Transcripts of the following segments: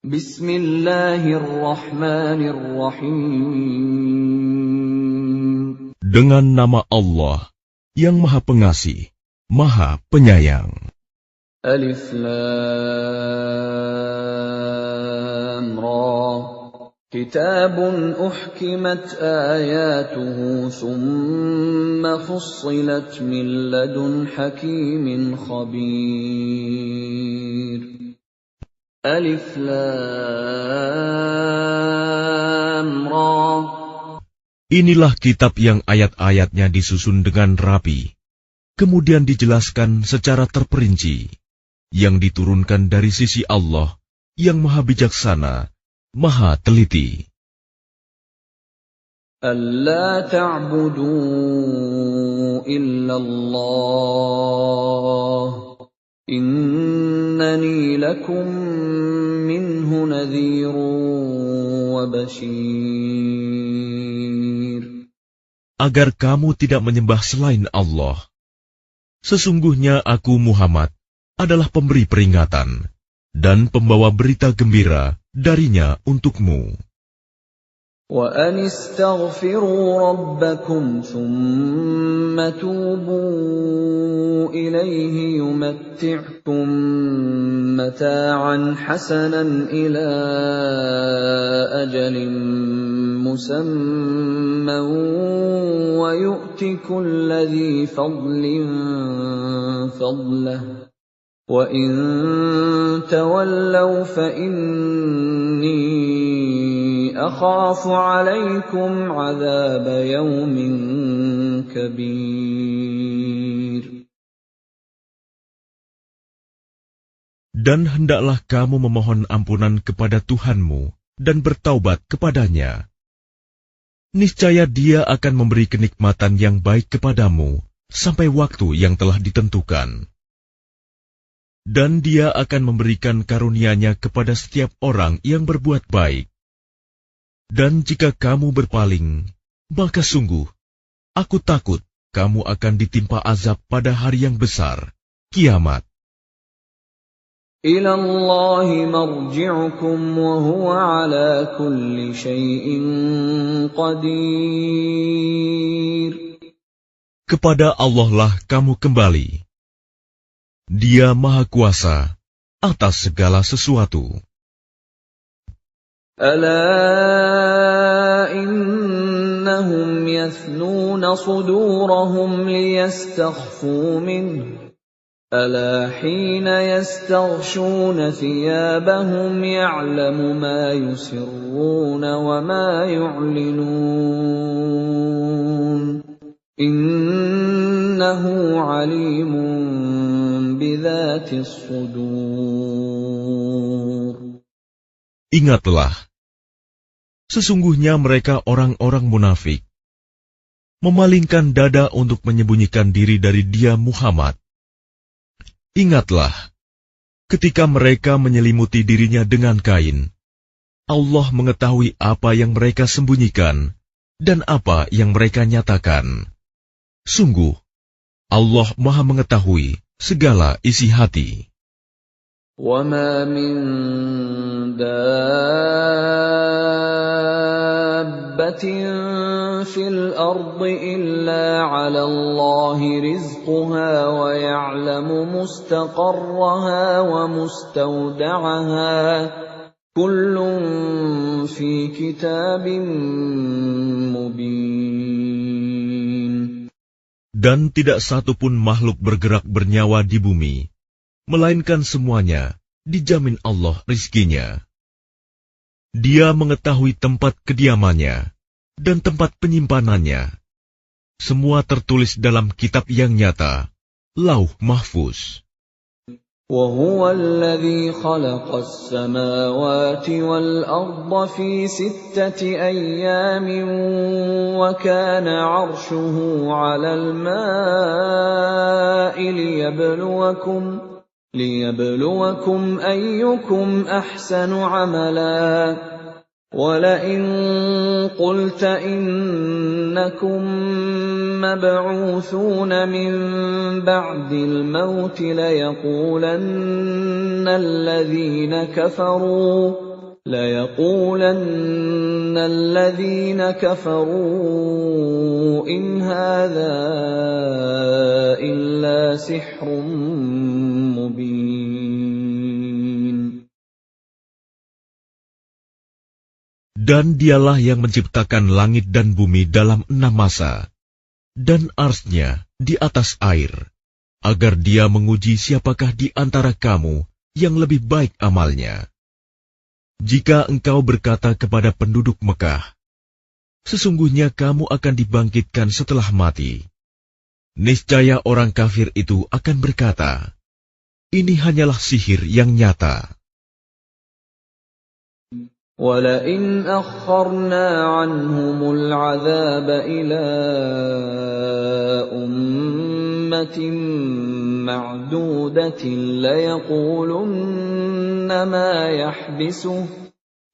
Bismillahirrahmanirrahim. Dengan nama Allah yang Maha Pengasih, Maha Penyayang. Alif Lam Ra. Kitabun uhkimat ayatuhu thumma fussilat min ladun hakimin khabir. Alif Lam Ra. Inilah kitab yang ayat-ayatnya disusun dengan rapi, kemudian dijelaskan secara terperinci, yang diturunkan dari sisi Allah yang Maha Bijaksana, Maha Teliti. Alla ta'budu illallah, innani lakum minhu nadhirun wa bashir. Agar kamu tidak menyembah selain Allah. Sesungguhnya aku Muhammad adalah pemberi peringatan dan pembawa berita gembira darinya untukmu. Wa anistaghfiru rabbakum thumma tubu ilaihi yumatti'kum mata'an hasanan ila ajalin musamman wa yu'ti kulli dhi fadlin fadlahu wa in tawallaw fa inni akhafu 'alaykum 'adzab yawmin kabir. Dan hendaklah kamu memohon ampunan kepada Tuhanmu dan bertaubat kepadanya. Niscaya Dia akan memberi kenikmatan yang baik kepadamu sampai waktu yang telah ditentukan. Dan Dia akan memberikan karunia-Nya kepada setiap orang yang berbuat baik. Dan jika kamu berpaling, maka sungguh, aku takut kamu akan ditimpa azab pada hari yang besar, kiamat. Ila Allahi marji'ukum wa huwa ala kulli syai'in qadir. Kepada Allah lah kamu kembali. Dia Maha Kuasa atas segala sesuatu. Ala innahum yathnuna sudurahum liyastakhfu minhu. Ala hina yastaghshuna thiyabahum ya'lamu ma yusirruna wa ma yu'linun. Innahu alimun bidhatis sudur. Ingatlah, sesungguhnya mereka orang-orang munafik, memalingkan dada untuk menyembunyikan diri dari Dia Muhammad. Ingatlah, ketika mereka menyelimuti dirinya dengan kain, Allah mengetahui apa yang mereka sembunyikan dan apa yang mereka nyatakan. Sungguh, Allah Maha mengetahui segala isi hati. وَمَا مِن دَابَّةٍ فِي الْأَرْضِ إِلَّا عَلَى اللَّهِ رِزْقُهَا وَيَعْلَمُ مُسْتَقَرَّهَا وَمُسْتَوْدَعَهَا كُلٌّ فِي كِتَابٍ مُبِينٍ. Dan tidak satu pun makhluk bergerak bernyawa di bumi, melainkan semuanya dijamin Allah rizkinya. Dia mengetahui tempat kediamannya dan tempat penyimpanannya. Semua tertulis dalam kitab yang nyata, Lauh Mahfuz. وَهُوَ الَّذِي خَلَقَ السَّمَاوَاتِ وَالْأَرْضَ فِي 6 أَيَّامٍ وَكَانَ عَرْشُهُ عَلَى الْمَاءِ لِيَبْلُوَكُمْ أَيُّكُمْ أَحْسَنُ عَمَلًا وَلَئِن قُلْتَ إِنَّكُمْ مَبْعُوثُونَ مِنْ بَعْدِ الْمَوْتِ لَيَقُولَنَّ الَّذِينَ كَفَرُوا لَيَقُولَنَّ الَّذِينَ كَفَرُوا إِنْ هَذَا إِلَّا سِحْرٌ مُبِينٌ. Dan dialah yang menciptakan langit dan bumi dalam 6 masa, dan arsy-Nya di atas air, agar Dia menguji siapakah di antara kamu yang lebih baik amalnya. Jika engkau berkata kepada penduduk Mekah, sesungguhnya kamu akan dibangkitkan setelah mati, niscaya orang kafir itu akan berkata, ini hanyalah sihir yang nyata. وَلَئِنْ أَخَّرْنَا عَنْهُمُ الْعَذَابَ إِلَىٰ أُمَّةٍ مَّعْدُودَةٍ لَّيَقُولُنَّ مَا يَحْبِسُهُ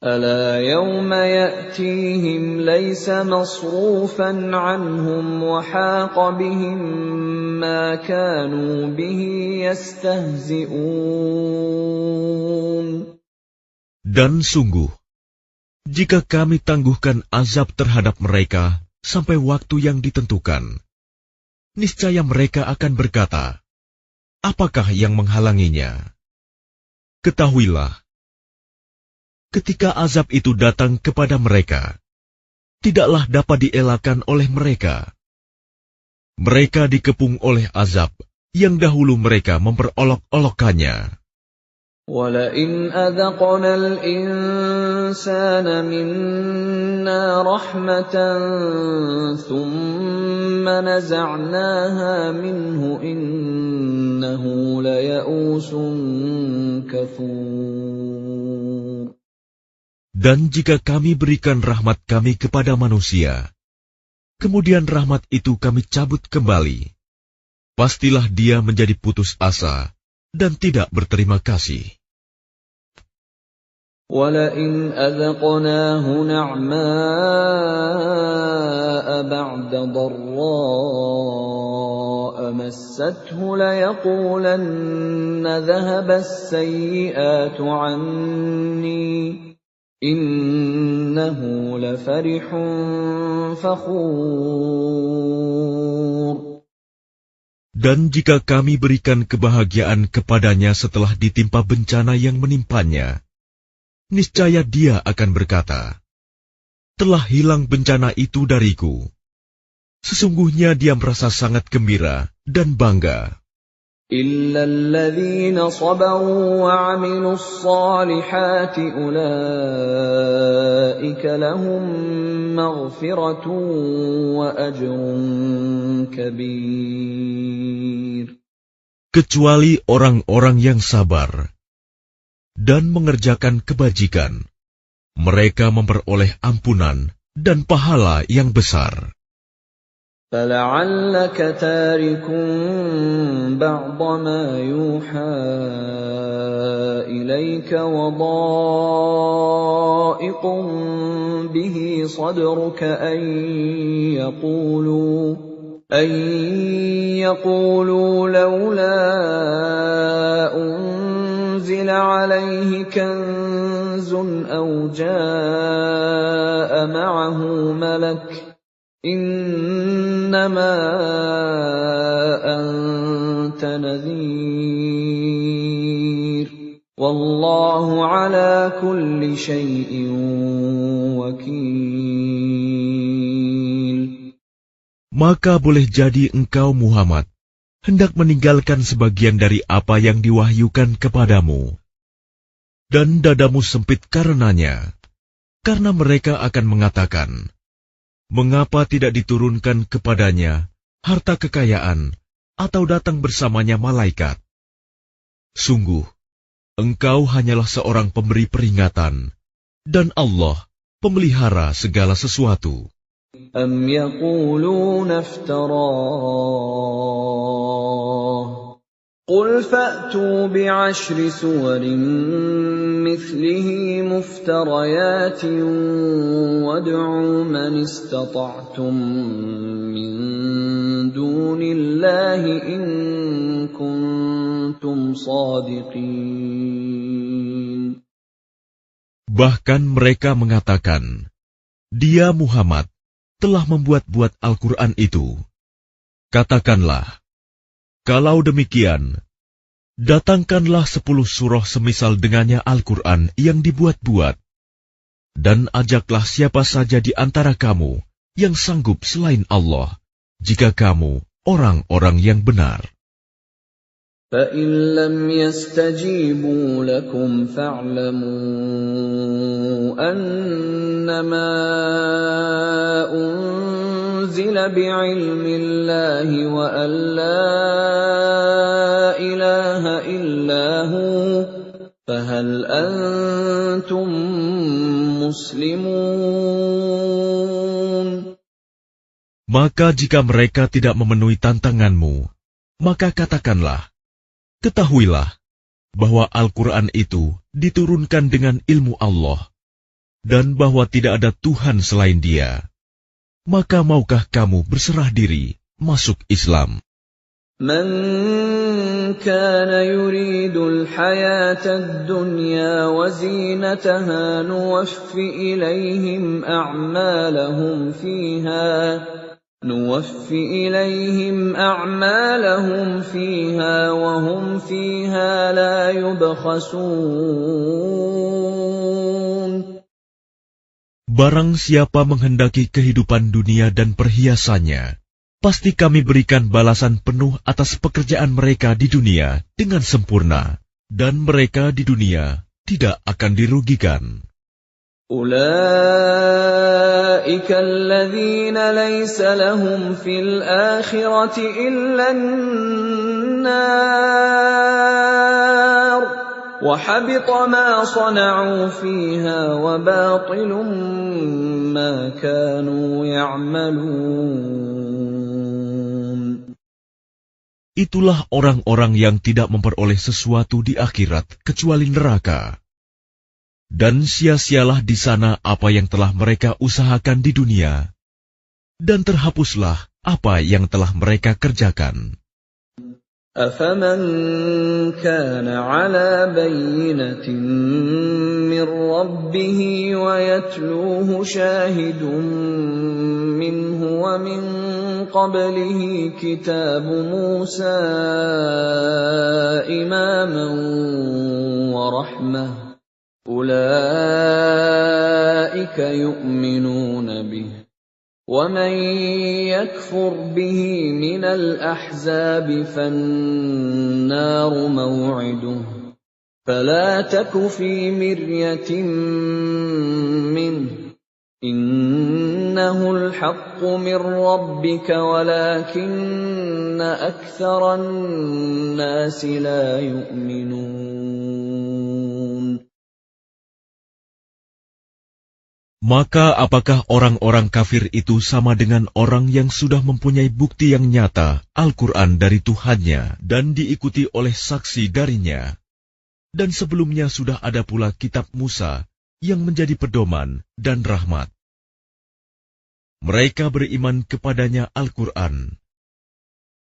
أَلَا يَوْمَ يَأْتِيهِمْ لَيْسَ مَصْرُوفًا عَنْهُمْ وَحَاقَ بِهِم مَّا كَانُوا بِهِ يَسْتَهْزِئُونَ. Dan sungguh, jika kami tangguhkan azab terhadap mereka sampai waktu yang ditentukan, niscaya mereka akan berkata, apakah yang menghalanginya? Ketahuilah, ketika azab itu datang kepada mereka, tidaklah dapat dielakkan oleh mereka. Mereka dikepung oleh azab yang dahulu mereka memperolok-olokkannya. وَلَئِنْ أَذَقْنَا الْإِنسَانَ مِنَّا رَحْمَةً ثُمَّ نَزَعْنَاهَا مِنْهُ إِنَّهُ لَيَئُوسٌ كَفُورٌ. Dan jika kami berikan rahmat kami kepada manusia, kemudian rahmat itu kami cabut kembali, pastilah dia menjadi putus asa dan tidak berterima kasih. وَلَئِنْ أَذَقْنَاهُ نَعْمَاءَ بَعْدَ ضَرَّاءَ مَسَّتْهُ لَيَقُولَنَّ ذَهَبَ السَّيِّئَاتُ عَنِّي إِنَّهُ لَفَرِحٌ فَخُورٌ. Dan jika kami berikan kebahagiaan kepadanya setelah ditimpa bencana yang menimpanya, niscaya dia akan berkata, telah hilang bencana itu dariku. Sesungguhnya dia merasa sangat gembira dan bangga. إِلَّا الَّذِينَ صَبَرُوا وَعَمِلُوا الصَّالِحَاتِ أُولَٰئِكَ لَهُم مَّغْفِرَةٌ وَأَجْرٌ كَبِيرٌ. Kecuali orang-orang yang sabar dan mengerjakan kebajikan, mereka memperoleh ampunan dan pahala yang besar. فَلَعَلَّكَ تَارِكٌ بَعْضَ مَا يُوحَىٰ إِلَيْكَ وَضَائِقٌ بِهِ صَدْرُكَ أَن يَقُولُوا لَوْلَا أُنزِلَ عَلَيْهِ كَنزٌ أَوْ جَاءَ مَعَهُ مَلَكٌ إِنَّمَا أَنتَ نَذِيرٌ وَاللَّهُ عَلَى كُلِّ شَيْءٍ وَكِيلٌ. Maka boleh jadi engkau Muhammad hendak meninggalkan sebagian dari apa yang diwahyukan kepadamu, dan dadamu sempit karenanya, karena mereka akan mengatakan, mengapa tidak diturunkan kepadanya harta kekayaan atau datang bersamanya malaikat? Sungguh, engkau hanyalah seorang pemberi peringatan, dan Allah pemelihara segala sesuatu. أَمْ يَقُولُونَ افْتَرَاهُ قُلْ فَأْتُوا بِعَشْرِ سُوَرٍ مِثْلِهِ مُفْتَرَيَاتٍ وَادْعُوا مَنِ اسْتَطَعْتُم مِّن دُونِ اللَّهِ إِن كُنتُمْ صَادِقِينَ. Bahkan mereka mengatakan, dia Muhammad telah membuat-buat Al-Quran itu. Katakanlah, kalau demikian, datangkanlah 10 surah semisal dengannya Al-Quran yang dibuat-buat, dan ajaklah siapa saja di antara kamu yang sanggup selain Allah, jika kamu orang-orang yang benar. فَإِن لَّمْ يَسْتَجِيبُوا لَكُمْ فَاعْلَمُوا أَنَّمَا أُنزِلَ بِعِلْمِ اللَّهِ وَأَن لَّا إِلَٰهَ إِلَّا هُوَ فَهَلْ أَنتُم مُّسْلِمُونَ. Maka jika mereka tidak memenuhi tantanganmu, maka katakanlah, ketahuilah bahwa Al-Quran itu diturunkan dengan ilmu Allah, dan bahwa tidak ada Tuhan selain Dia. Maka maukah kamu berserah diri masuk Islam? Man kana yuridul hayatad dunya wa zinataha nuwaffi ilayhim a'malahum fiha wa hum fiha la yubkhasun. Barang siapa menghendaki kehidupan dunia dan perhiasannya, pasti kami berikan balasan penuh atas pekerjaan mereka di dunia dengan sempurna, dan mereka di dunia tidak akan dirugikan. Ulaika alladhina laysa lahum fil akhirati illa an-nar wa habita ma sana'u fiha wa batilun ma kanu ya'malun. Itulah orang-orang yang tidak memperoleh sesuatu di akhirat kecuali neraka. Dan sia-sialah di sana apa yang telah mereka usahakan di dunia, dan terhapuslah apa yang telah mereka kerjakan. أَفَمَنْ كَانَ عَلَى بَيِّنَةٍ مِّن رَّبِّهِ وَيَتْلُوهُ شَاهِدٌ مِّنْهُ وَمِن قَبْلِهِ كِتَابُ مُوسَىٰ إِمَامًا وَرَحْمَةً أُولَٰئِكَ يُؤْمِنُونَ بِهِ وَمَن يَكْفُرْ بِهِ مِنَ الْأَحْزَابِ فَالنَّارُ مَوْعِدُهُ فَلَا تَكُ فِي مِرْيَةٍ مِّنْهُ إِنَّهُ الْحَقُّ مِنْ رَبِّكَ وَلَكِنَّ أَكْثَرَ النَّاسِ لَا يُؤْمِنُونَ. Maka apakah orang-orang kafir itu sama dengan orang yang sudah mempunyai bukti yang nyata Al-Quran dari Tuhannya dan diikuti oleh saksi darinya? Dan sebelumnya sudah ada pula kitab Musa yang menjadi pedoman dan rahmat. Mereka beriman kepadanya Al-Quran.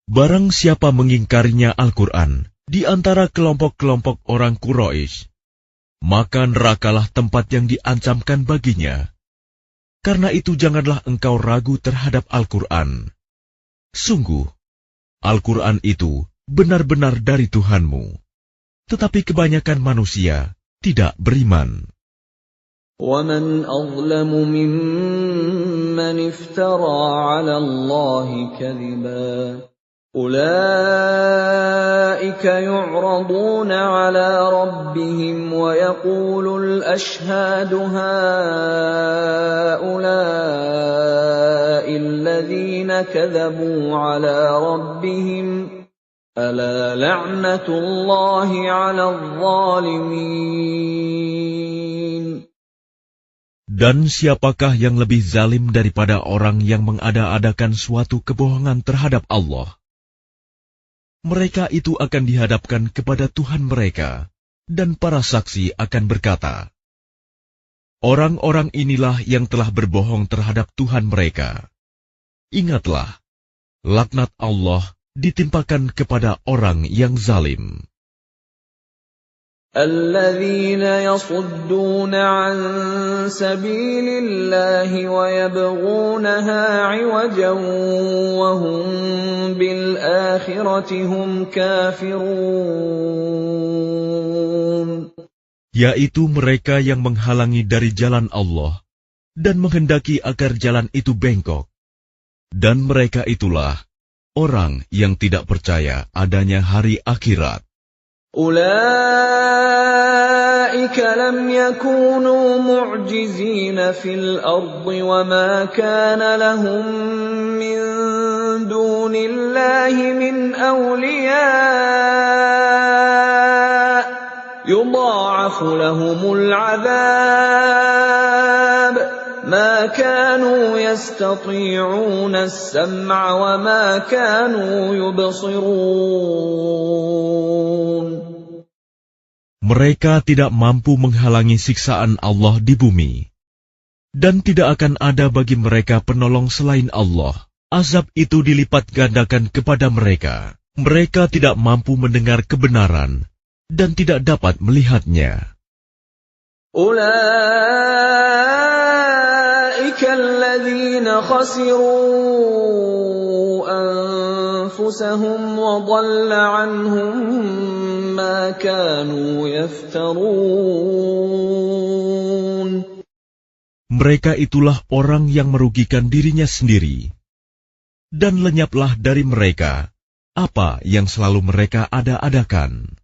Barang siapa mengingkarinya Al-Quran di antara kelompok-kelompok orang Quraisy, maka nerakalah tempat yang diancamkan baginya. Karena itu janganlah engkau ragu terhadap Al-Quran. Sungguh, Al-Quran itu benar-benar dari Tuhanmu. Tetapi kebanyakan manusia tidak beriman. وَمَنْ أَظْلَمُ مِمَّنِ افْتَرَىٰ عَلَى اللَّهِ كَذِبًا أُولَٰئِكَ يُعْرَضُونَ عَلَىٰ رَبِّهِمْ وَيَقُولُ الْأَشْهَادُ هَٰؤُلَاءِ الَّذِينَ كَذَبُوا عَلَىٰ رَبِّهِمْ أَلَا لَعْنَةُ اللَّهِ عَلَى الظَّالِمِينَ. Dan siapakah yang lebih zalim daripada orang yang mengada-adakan suatu kebohongan terhadap Allah? Mereka itu akan dihadapkan kepada Tuhan mereka, dan para saksi akan berkata, orang-orang inilah yang telah berbohong terhadap Tuhan mereka. Ingatlah, laknat Allah ditimpakan kepada orang yang zalim. الذين يصدون عن سبيل الله ويبغونها عوجا وهم بالآخرة هم كافرون. Yaitu mereka yang menghalangi dari jalan Allah dan menghendaki agar jalan itu bengkok. Dan mereka itulah orang yang tidak percaya adanya hari akhirat. أولئك لم يكونوا معجزين في الأرض وما كان لهم من دون الله من أولياء يضاعف لهم العذاب ما كانوا يستطيعون السمع وما كانوا يبصرون. Mereka tidak mampu menghalangi siksaan Allah di bumi. Dan tidak akan ada bagi mereka penolong selain Allah. Azab itu dilipat gandakan kepada mereka. Mereka tidak mampu mendengar kebenaran dan tidak dapat melihatnya. Ulaika alladzina khasiru anfusahum wa dhalla anhum ma kanu yaftarun. Mereka itulah orang yang merugikan dirinya sendiri. Dan lenyaplah dari mereka apa yang selalu mereka ada-adakan.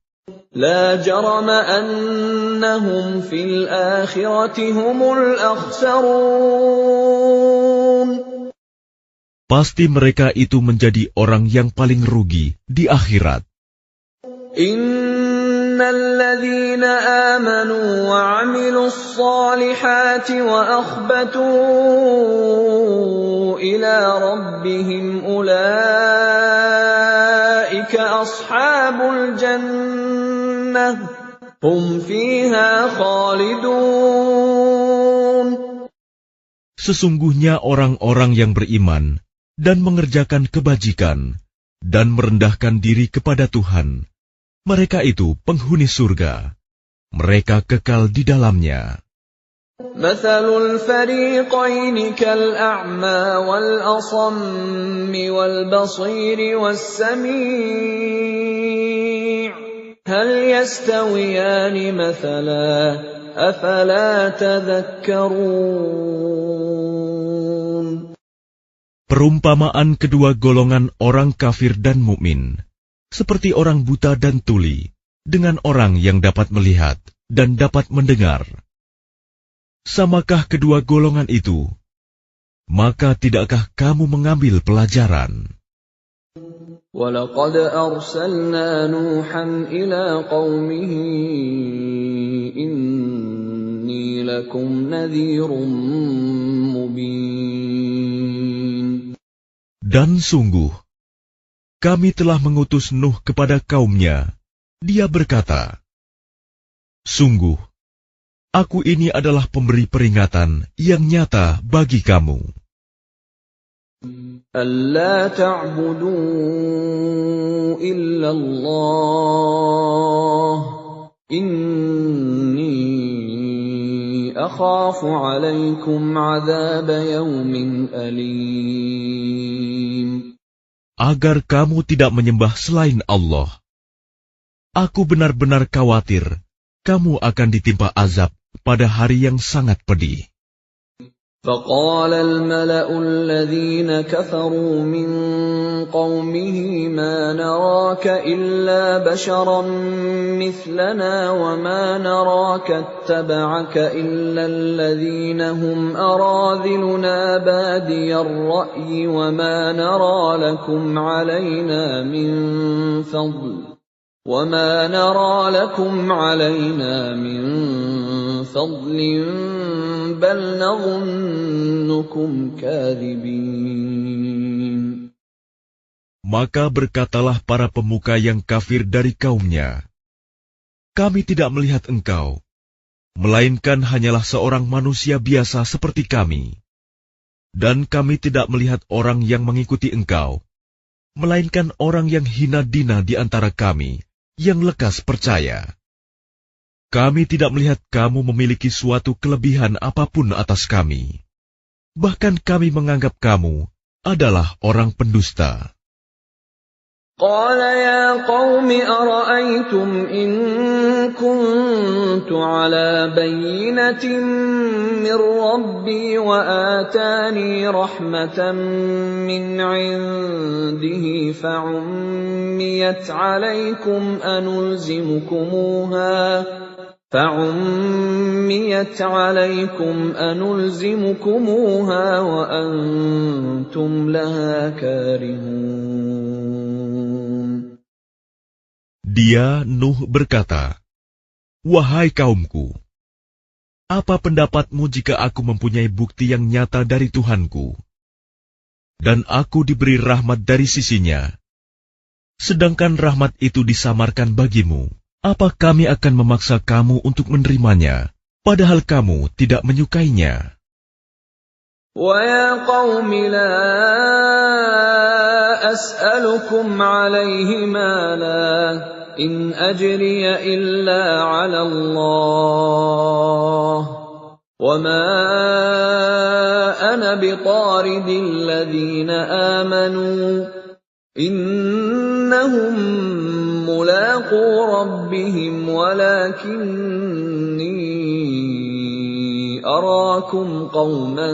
La jarama annahum fil akhirati humul akhsarun. Pasti mereka itu menjadi orang yang paling rugi di akhirat. Innal ladzina amanu wa 'amilus solihati wa akhbatu ila rabbihim ulaika ashabul jannah hum fiha khalidun. Sesungguhnya orang-orang yang beriman dan mengerjakan kebajikan dan merendahkan diri kepada Tuhan, mereka itu penghuni surga. Mereka kekal di dalamnya. Mathalul fariqaini kal'a'ma wal asammi wal basiri was sami' hal yastawiyani mathala afala tadhakkarun. Perumpamaan kedua golongan orang kafir dan mukmin seperti orang buta dan tuli, dengan orang yang dapat melihat dan dapat mendengar. Samakah kedua golongan itu? Maka tidakkah kamu mengambil pelajaran? وَلَقَدْ أَرْسَلْنَا نُوحًا إِلَى قَوْمِهِ إِنِّي لَكُمْ نَذِيرٌ مُبِينٌ. Dan sungguh, kami telah mengutus Nuh kepada kaumnya. Dia berkata, sungguh, aku ini adalah pemberi peringatan yang nyata bagi kamu. Alla ta'budu illallah, inni akhafu alaikum azab yawmin alim. Agar kamu tidak menyembah selain Allah. Aku benar-benar khawatir kamu akan ditimpa azab pada hari yang sangat pedih. فَقَالَ الْمَلَأُ الَّذِينَ كَفَرُوا مِنْ قَوْمِهِ مَا نَرَاكَ إِلَّا بَشَرًا مِثْلَنَا وَمَا نَرَاكَ اتَّبَعَكَ إِلَّا الَّذِينَ هُمْ أَرَاذِلُنَا بَادِيَ الرَّأْيِ وَمَا نَرَى لَكُمْ عَلَيْنَا مِنْ فَضْلٍ بَلْ نَظُنُّكُمْ كَاذِبِينَ. Maka berkatalah para pemuka yang kafir dari kaumnya, kami tidak melihat engkau, melainkan hanyalah seorang manusia biasa seperti kami. Dan kami tidak melihat orang yang mengikuti engkau, melainkan orang yang hina dina di antara kami, yang lekas percaya. Kami tidak melihat kamu memiliki suatu kelebihan apapun atas kami. Bahkan kami menganggap kamu adalah orang pendusta. قال يا قوم أرأيتم إن كنت على بينة من ربي وآتاني رحمة من عنده فعميت عليكم أنلزمكموها وأنتم لها كارهون. Dia, Nuh, berkata, "Wahai kaumku, apa pendapatmu jika aku mempunyai bukti yang nyata dari Tuhanku, dan aku diberi rahmat dari sisinya, sedangkan rahmat itu disamarkan bagimu? Apa kami akan memaksa kamu untuk menerimanya, padahal kamu tidak menyukainya?" وَيَا قَوْمِ لَا أَسْأَلُكُمْ عَلَيْهِ مَالًا إِنْ أَجْرِيَ إِلَّا عَلَى اللَّهِ وَمَا أَنَا بِطَارِدِ الَّذِينَ آمَنُوا إِنَّهُمْ مُلَاقُو رَبِّهِمْ وَلَكِنِّي أَرَاكُمْ قَوْمًا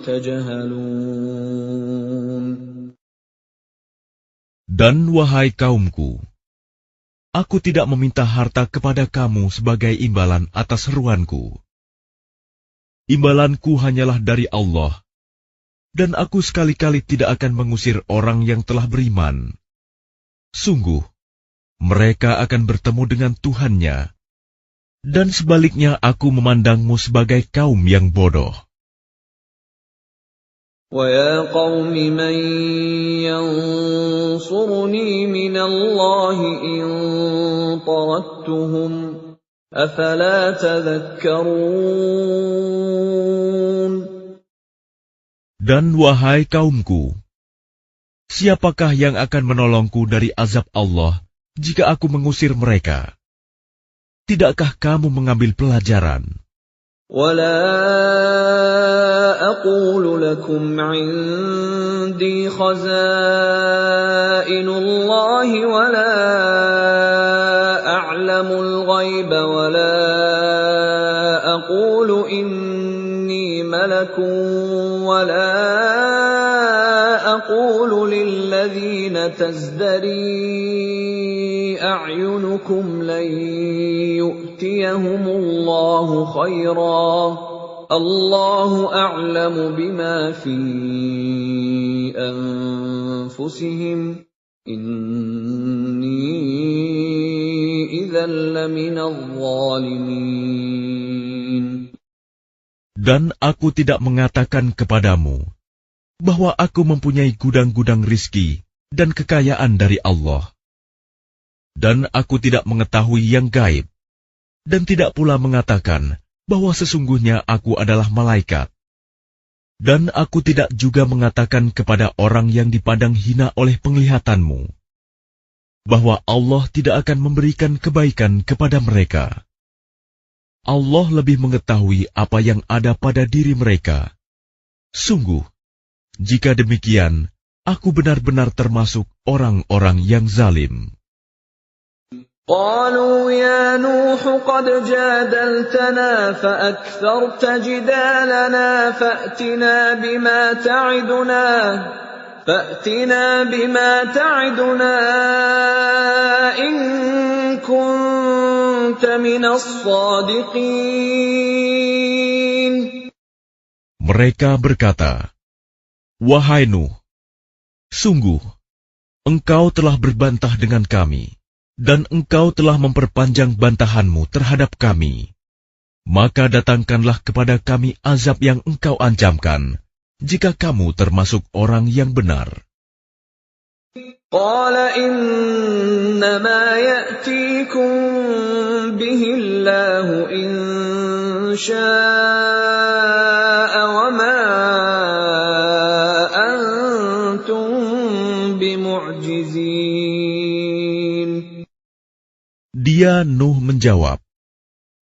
تَجْهَلُونَ. Dan wahai kaumku, aku tidak meminta harta kepada kamu sebagai imbalan atas seruanku. Imbalanku hanyalah dari Allah, dan aku sekali-kali tidak akan mengusir orang yang telah beriman. Sungguh, mereka akan bertemu dengan Tuhannya, dan sebaliknya aku memandangmu sebagai kaum yang bodoh. وَيَا قَوْمِ مَنْ يَنْصُرُنِي مِنَ اللَّهِ إِنْ طَرَدتُّهُمْ أَفَلَا تَذَكَّرُونَ. Dan wahai kaumku, siapakah yang akan menolongku dari azab Allah jika aku mengusir mereka? Tidakkah kamu mengambil pelajaran? وَلَا أَقُولُ لَكُمْ عِنْدِي خَزَائِنُ اللَّهِ وَلَا أَعْلَمُ الْغَيْبَ وَلَا أَقُولُ إِنِّي مَلَكٌ وَلَا أَقُولُ لِلَّذِينَ تَزْدَرِي أَعْيُنُكُمْ لَنْ يُؤْتِيَهُمُ اللَّهُ خَيْرًا اللَّهُ أَعْلَمُ بِمَا فِي أَنفُسِهِمْ إِنِّي إِذًا لَّمِنَ الظَّالِمِينَ. Dan aku tidak mengatakan kepadamu bahwa aku mempunyai gudang-gudang rizki dan kekayaan dari Allah. Dan aku tidak mengetahui yang gaib, dan tidak pula mengatakan bahwa sesungguhnya aku adalah malaikat. Dan aku tidak juga mengatakan kepada orang yang dipandang hina oleh penglihatanmu, bahwa Allah tidak akan memberikan kebaikan kepada mereka. Allah lebih mengetahui apa yang ada pada diri mereka. Sungguh, jika demikian, aku benar-benar termasuk orang-orang yang zalim. قالوا يا نوح قد جادلتنا فأكثرت جدالنا فأتنا بما تعدنا إن كنت من الصادقين. Mereka berkata, "Wahai Nuh, sungguh, engkau telah berbantah dengan kami, dan engkau telah memperpanjang bantahanmu terhadap kami. Maka datangkanlah kepada kami azab yang engkau ancamkan, jika kamu termasuk orang yang benar." قال إنما يأتيكم به الله إن شاء وما أنتم بمعجزين. Dia, Nuh, menjawab,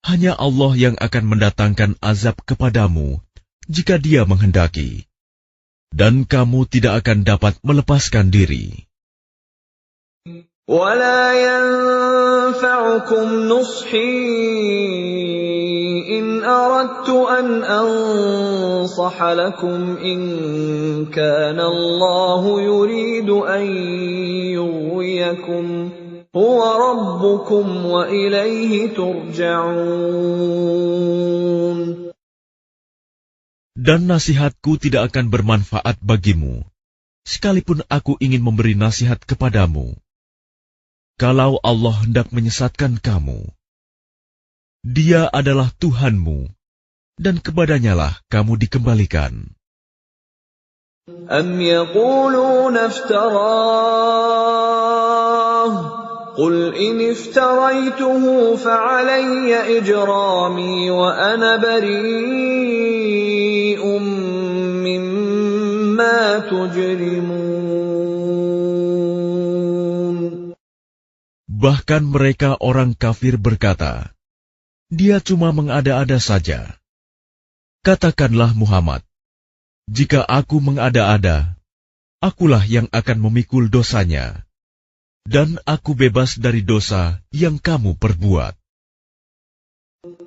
Hanya Allah yang akan mendatangkan azab kepadamu jika Dia menghendaki, dan kamu tidak akan dapat melepaskan diri. وَلَا يَنفَعُكُمْ نُصْحِي إِنْ أَرَدْتُ أَنْ أَنصَحَ لَكُمْ إِنْ كَانَ اللَّهُ يُرِيدُ أَنْ يُغْوِيَكُمْ هُوَ رَبُّكُمْ وَإِلَيْهِ تُرْجَعُونَ. Dan nasihatku tidak akan bermanfaat bagimu, sekalipun aku ingin memberi nasihat kepadamu. Kalau Allah hendak menyesatkan kamu, Dia adalah Tuhanmu, dan kepadanyalah kamu dikembalikan. أَمْ يَقُولُونَ افْتَرَاهُ قُلْ إِنِ افْتَرَيْتُهُ فَعَلَيَّ إِجْرَامِي وَأَنَا بَرِيءٌ مِّمَّا تُجْرِمُونَ. Bahkan mereka orang kafir berkata, Dia cuma mengada-ada saja. Katakanlah Muhammad, jika aku mengada-ada, akulah yang akan memikul dosanya, dan aku bebas dari dosa yang kamu perbuat.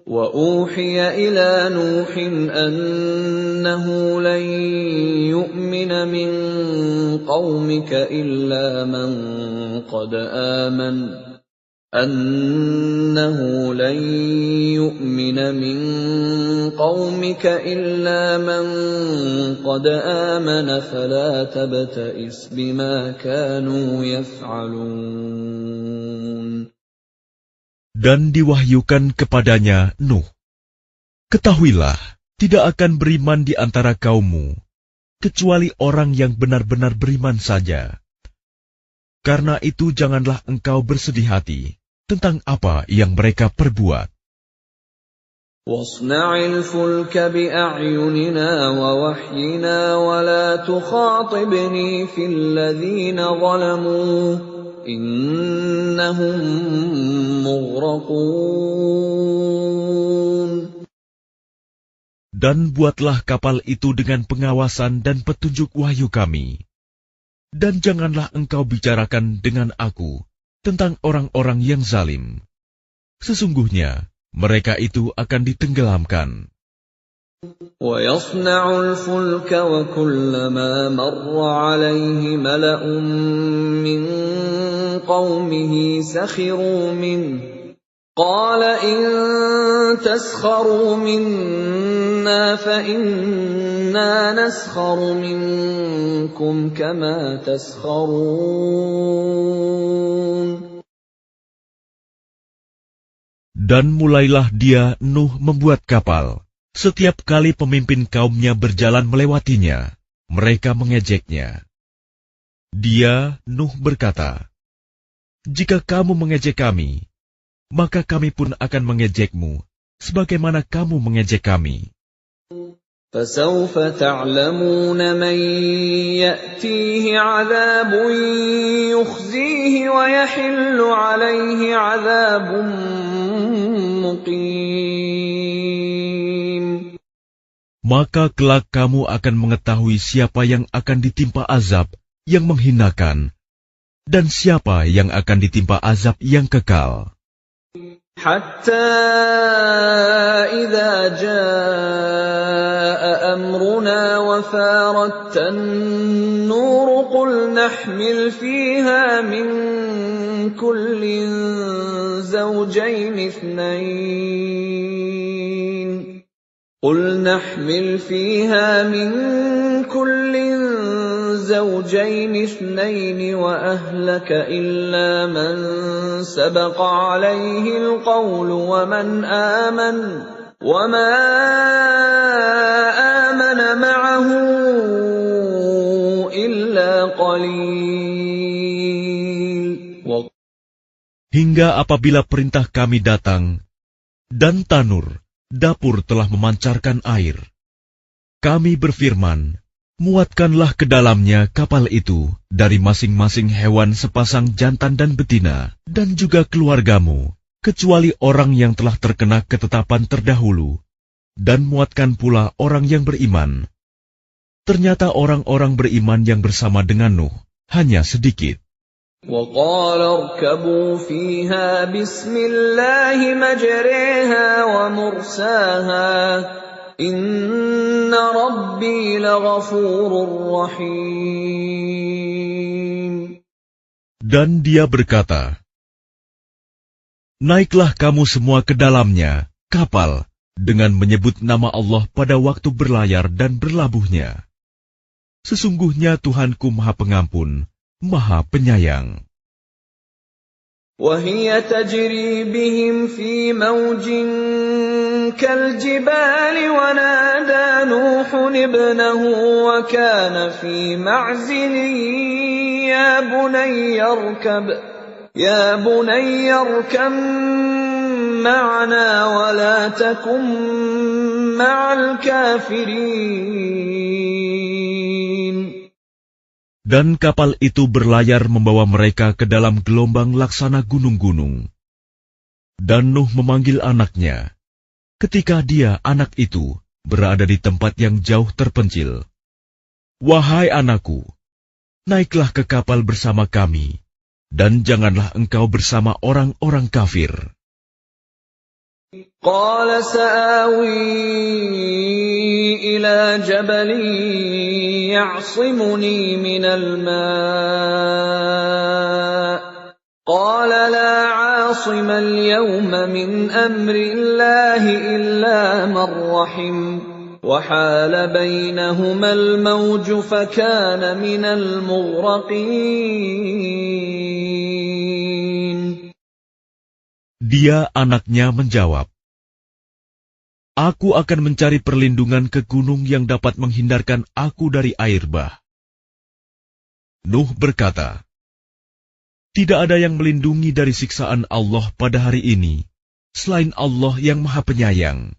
وَأُوحِيَ إِلَى نُوحٍ أَنَّهُ لَن يُؤْمِنَ مِن قَوْمِكَ إِلَّا مَن قَدْ آمَنَ فَلَا تَبْتَئِسْ بِمَا كَانُوا يَفْعَلُونَ. Dan diwahyukan kepadanya Nuh, ketahuilah, tidak akan beriman di antara kaummu, kecuali orang yang benar-benar beriman saja. Karena itu janganlah engkau bersedih hati tentang apa yang mereka perbuat. وَاصْنَعِ الْفُلْكَ بِأَعْيُنِنَا وَوَحْيِنَا وَلَا تُخَاطِبْنِي فِي الَّذِينَ ظَلَمُوا إِنَّهُمْ مُغْرَقُونَ. Dan buatlah kapal itu dengan pengawasan dan petunjuk wahyu kami. Dan janganlah engkau bicarakan dengan aku tentang orang-orang yang zalim. Sesungguhnya mereka itu akan ditenggelamkan. وَيَصْنَعُ الْفُلْكَ وَكُلَّمَا مَرَّ عَلَيْهِ مَلَأٌ مِّن قَوْمِهِ سَخِرُوا مِنْهُ قَالَ إِن تَسْخَرُوا مِنَّا فَإِنَّا نَسْخَرُ مِنكُمْ كَمَا تَسْخَرُونَ. Dan mulailah dia Nuh membuat kapal. Setiap kali pemimpin kaumnya berjalan melewatinya, mereka mengejeknya. Dia, Nuh, berkata, jika kamu mengejek kami, maka kami pun akan mengejekmu, sebagaimana kamu mengejek kami. فَسَوْفَ تَعْلَمُونَ مَنْ يَأْتِيهِ عَذَابٌ يُخْزِيهِ وَيَحِلُّ عَلَيْهِ عَذَابٌ مُقِيمٌ. Maka kelak kamu akan mengetahui siapa yang akan ditimpa azab yang menghinakan, dan siapa yang akan ditimpa azab yang kekal. حَتَّى إِذَا جَاءَ أَمْرُنَا وَفَارَتِ النُّورُ قُلْ نَحْمِلُ فِيهَا مِن كُلٍّ زَوْجَيْنِ اثْنَيْنِ وَأَهْلَكَ إِلَّا مَن سَبَقَ عَلَيْهِ الْقَوْلُ وَمَنْ آمَنَ وَمَا آمَنَ مَعَهُ إِلَّا قَلِيلٌ. Hingga apabila perintah kami datang, dan tanur, dapur telah memancarkan air, kami berfirman, muatkanlah ke dalamnya kapal itu dari masing-masing hewan sepasang jantan dan betina, dan juga keluargamu, kecuali orang yang telah terkena ketetapan terdahulu, dan muatkan pula orang yang beriman. Ternyata orang-orang beriman yang bersama dengan Nuh hanya sedikit. وَقَالَ ارْكَبُوا فِيهَا بِسْمِ اللَّهِ مَجْرَاهَا وَمُرْسَاهَا إِنَّ رَبِّي لَغَفُورٌ رَّحِيمٌ. Dan dia berkata, naiklah kamu semua ke dalamnya, kapal, dengan menyebut nama Allah pada waktu berlayar dan berlabuhnya. Sesungguhnya Tuhanku Maha Pengampun, Maha Penyayang. وَهِيَ تَجْرِي بِهِمْ فِي مَوْجٍ كَالْجِبَالِ وَنَادَى نُوحٌ ابْنَهُ وَكَانَ فِي مَعْزِلٍ يَا بُنَيَّ ارْكَب مَّعَنَا وَلَا تَكُن مَّعَ الْكَافِرِينَ. Dan kapal itu berlayar membawa mereka ke dalam gelombang laksana gunung-gunung. Dan Nuh memanggil anaknya, ketika dia, anak itu, berada di tempat yang jauh terpencil. Wahai anakku, naiklah ke kapal bersama kami, dan janganlah engkau bersama orang-orang kafir. قَالَ سَآوِي إِلَى جَبَلٍ يَعْصِمُنِي مِنَ الْمَاءِ قَالَ لَا عَاصِمَ الْيَوْمَ مِنْ أَمْرِ اللَّهِ إِلَّا مَنْ رَحِمَ وَحَالَ بَيْنَهُمَا الْمَوْجُ فَكَانَ مِنَ الْمُغْرَقِينَ. Dia, anaknya, menjawab, aku akan mencari perlindungan ke gunung yang dapat menghindarkan aku dari air bah. Nuh berkata, tidak ada yang melindungi dari siksaan Allah pada hari ini, selain Allah yang Maha Penyayang.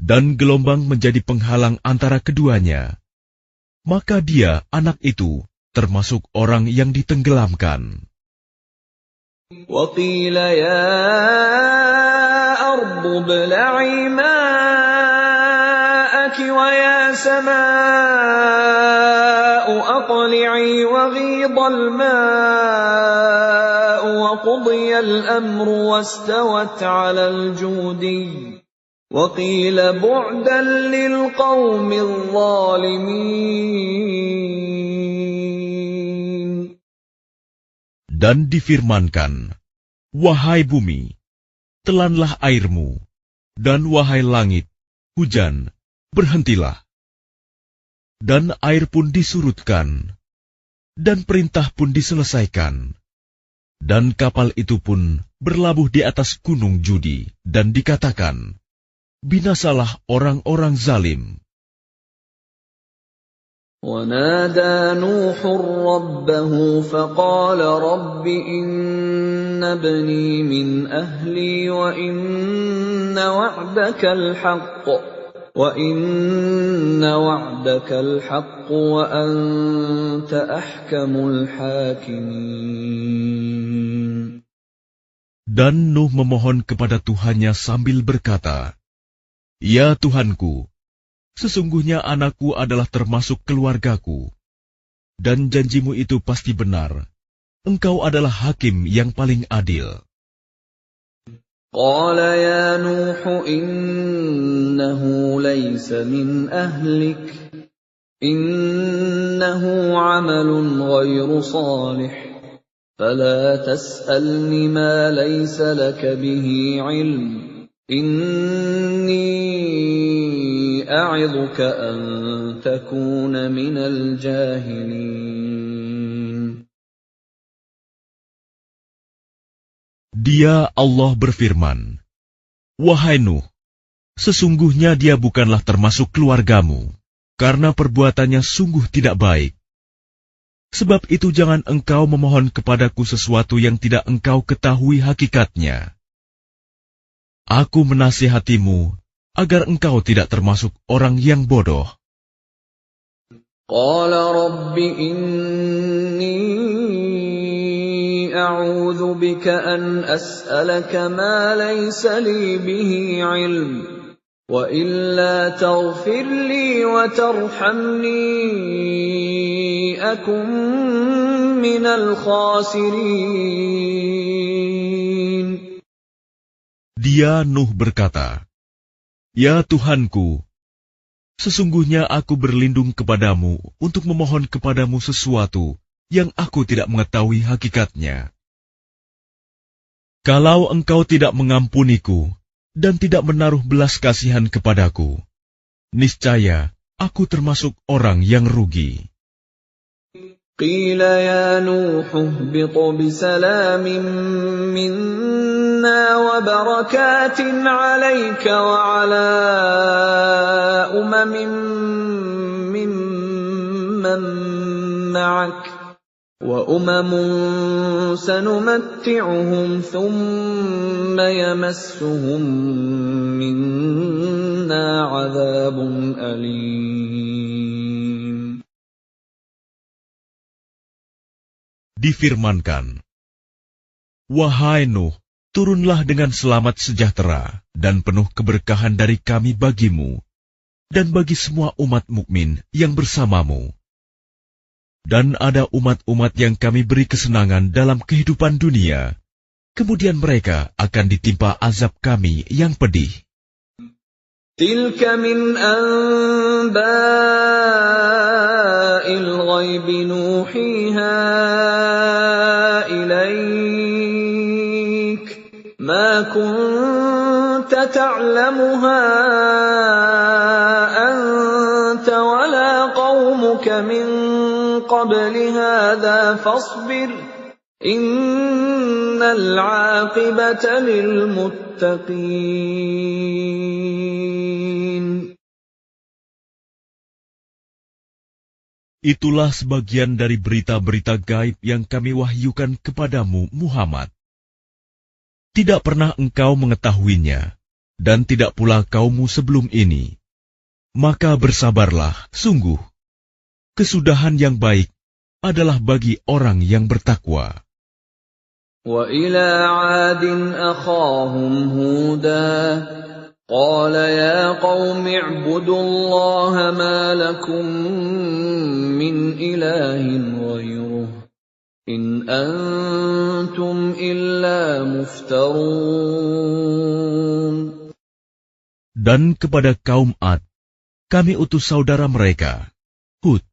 Dan gelombang menjadi penghalang antara keduanya. Maka dia, anak itu, termasuk orang yang ditenggelamkan. وَقِيلَ يَا أَرْضُ ابْلَعِي مَاءَكِ وَيَا سَمَاءُ أَقْلِعِي وَغِيضَ الْمَاءُ وَقُضِيَ الْأَمْرُ وَاسْتَوَتْ عَلَى الْجُودِيِّ وَقِيلَ بُعْدًا لِلْقَوْمِ الظَّالِمِينَ. Dan difirmankan, wahai bumi, telanlah airmu, dan wahai langit, hujan, berhentilah. Dan air pun disurutkan, dan perintah pun diselesaikan. Dan kapal itu pun berlabuh di atas gunung Judi, dan dikatakan, binasalah orang-orang zalim. وَنَادَى نُوحٌ رَبَّهُ فَقَالَ رَبِّ إِنَّ ابْنِي مِنْ أَهْلِي وَإِنَّ وَعْدَكَ الْحَقُّ وَأَنْتَ أَحْكَمُ الْحَاكِمِينَ. Dan Nuh memohon kepada Tuhannya sambil berkata, ya Tuhanku, sesungguhnya anakku adalah termasuk keluargaku, dan janjimu itu pasti benar. Engkau adalah hakim yang paling adil. قَالَ يَا نُوحُ إِنَّهُ لَيْسَ مِنْ أَهْلِكَ إِنَّهُ عَمَلٌ غَيْرُ صَالِحٍ فَلَا تَسْأَلْنِ مَا لَيْسَ لَكَ بِهِ عِلْمٌ إِنِّي أَعِظُكَ أَن تَكُونَ مِنَ الْجَاهِلِينَ. Dia, Allah berfirman, wahai Nuh, sesungguhnya dia bukanlah termasuk keluargamu, karena perbuatannya sungguh tidak baik. Sebab itu jangan engkau memohon kepadaku sesuatu yang tidak engkau ketahui hakikatnya. Aku menasihatimu agar engkau tidak termasuk orang yang bodoh. قَالَ رَبِّ إِنِّي أعوذ بك أن أسألك ما ليس لي به علم وإلا تغفر لي وترحمني أكن من الخاسرين. Dia Nuh berkata, "Ya Tuhanku, sesungguhnya aku berlindung kepadamu untuk memohon kepadamu sesuatu yang aku tidak mengetahui hakikatnya. Kalau engkau tidak mengampuniku dan tidak menaruh belas kasihan kepadaku, niscaya aku termasuk orang yang rugi." قيل يا نوح اهبط بسلام منا وبركات عليك وعلى ممن معك وأمم سنمتعهم ثم يمسهم منا عذاب أليم. Difirmankan, "Wahai Nuh, turunlah dengan selamat sejahtera dan penuh keberkahan dari kami bagimu dan bagi semua umat mukmin yang bersamamu. Dan ada umat-umat yang kami beri kesenangan dalam kehidupan dunia, kemudian mereka akan ditimpa azab kami yang pedih." Tilka min anba'il ghaibi nuhiha ilaik ma kunta ta'lamuha anta wala qaumuka min qabli hadha fasbir innal 'aqibata lil muttaqin. Itulah sebagian dari berita-berita gaib yang kami wahyukan kepadamu, Muhammad. Tidak pernah engkau mengetahuinya, dan tidak pula kaummu sebelum ini. Maka bersabarlah, sungguh. Kesudahan yang baik adalah bagi orang yang bertakwa. وَإِلَى عَادٍ أَخَاهُمْ هُودًا قَالَ يَا قَوْمِ اعْبُدُوا اللَّهَ مَا لَكُمْ مِنْ إِلَٰهٍ غَيْرُهُ إِنْ أَنْتُمْ إِلَّا مُفْتَرُونَ. Dan kepada kaum Ad, kami utus saudara mereka, Hud.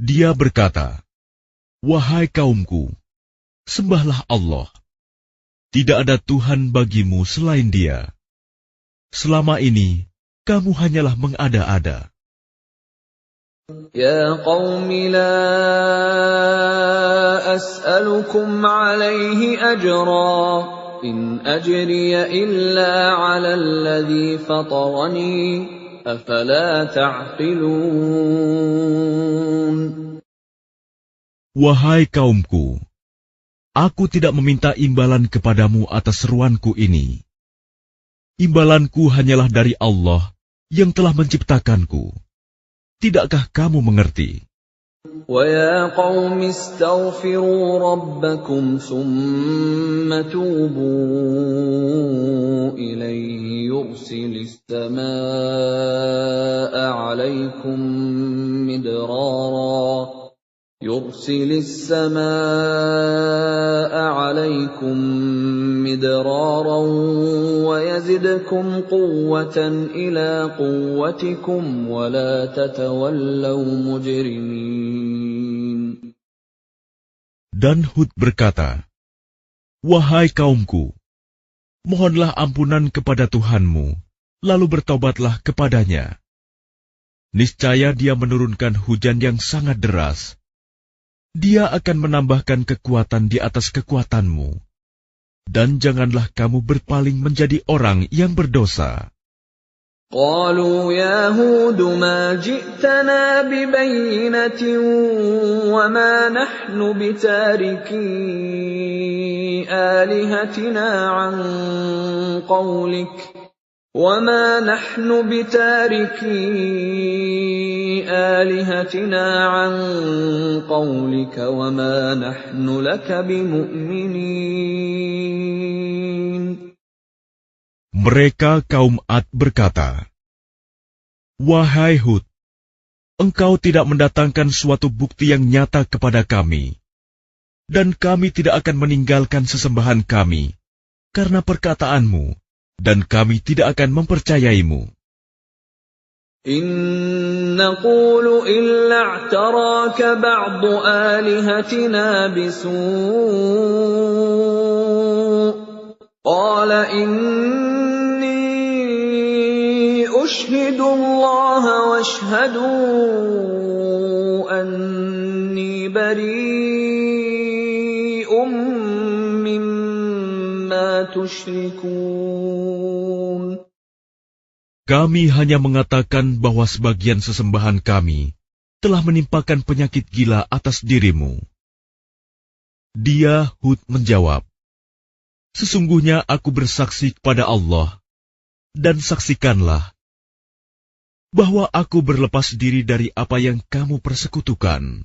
Dia berkata, "Wahai kaumku, sembahlah Allah. Tidak ada Tuhan bagimu selain Dia. Selama ini, kamu hanyalah mengada-ada." Ya qaumi la as'alukum alaihi ajra, in ajriya illa ala alladhi fatarani, afala ta'qilun. Wahai kaumku, aku tidak meminta imbalan kepadamu atas seruanku ini. Imbalanku hanyalah dari Allah yang telah menciptakanku. Tidakkah kamu mengerti? وَيَا قَوْمِ اسْتَغْفِرُوا رَبَّكُمْ ثُمَّ تُوبُوا إِلَيْهِ يُرْسِلِ السَّمَاءَ عَلَيْكُمْ مِدْرَارًا وَيَزِدْكُمْ قُوَّةً إِلَى قُوَّتِكُمْ وَلَا تَتَوَلَّوْا مُجْرِمِينَ. Dan Hud berkata, "Wahai kaumku, mohonlah ampunan kepada Tuhanmu, lalu bertobatlah kepadanya. Niscaya Dia menurunkan hujan yang sangat deras. Dia akan menambahkan kekuatan di atas kekuatanmu. Dan janganlah kamu berpaling menjadi orang yang berdosa." قالوا يا هود ما جئتنا ببينة وما نحن بتاركي آلهتنا عن قولك وما نحن بتاركي بآلهتنا عن قولك وما نحن لك بمؤمنين. Mereka kaum Ad berkata, "Wahai Hud, engkau tidak mendatangkan suatu bukti yang nyata kepada kami, dan kami tidak akan meninggalkan sesembahan kami karena perkataanmu, dan kami tidak akan mempercayaimu. إن نقول إلا اعتراك بعض آلهتنا بسوء قال إني أشهد الله واشهدوا أني بريء مما تشركون. Kami hanya mengatakan bahwa sebagian sesembahan kami telah menimpakan penyakit gila atas dirimu." Dia, Hud, menjawab, "Sesungguhnya aku bersaksi kepada Allah, dan saksikanlah bahwa aku berlepas diri dari apa yang kamu persekutukan.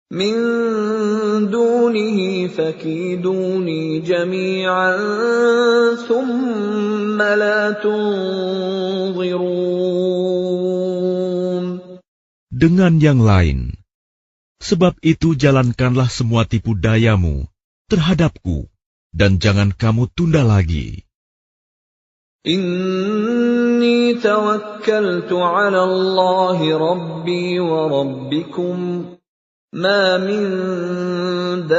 من دونه فكيدوني جميعا ثم لا تنظرون. Dengan yang lain, sebab itu jalankanlah semua tipu dayamu terhadapku, dan jangan kamu tunda lagi. إني توكلت على الله ربي وربكم ما من دابة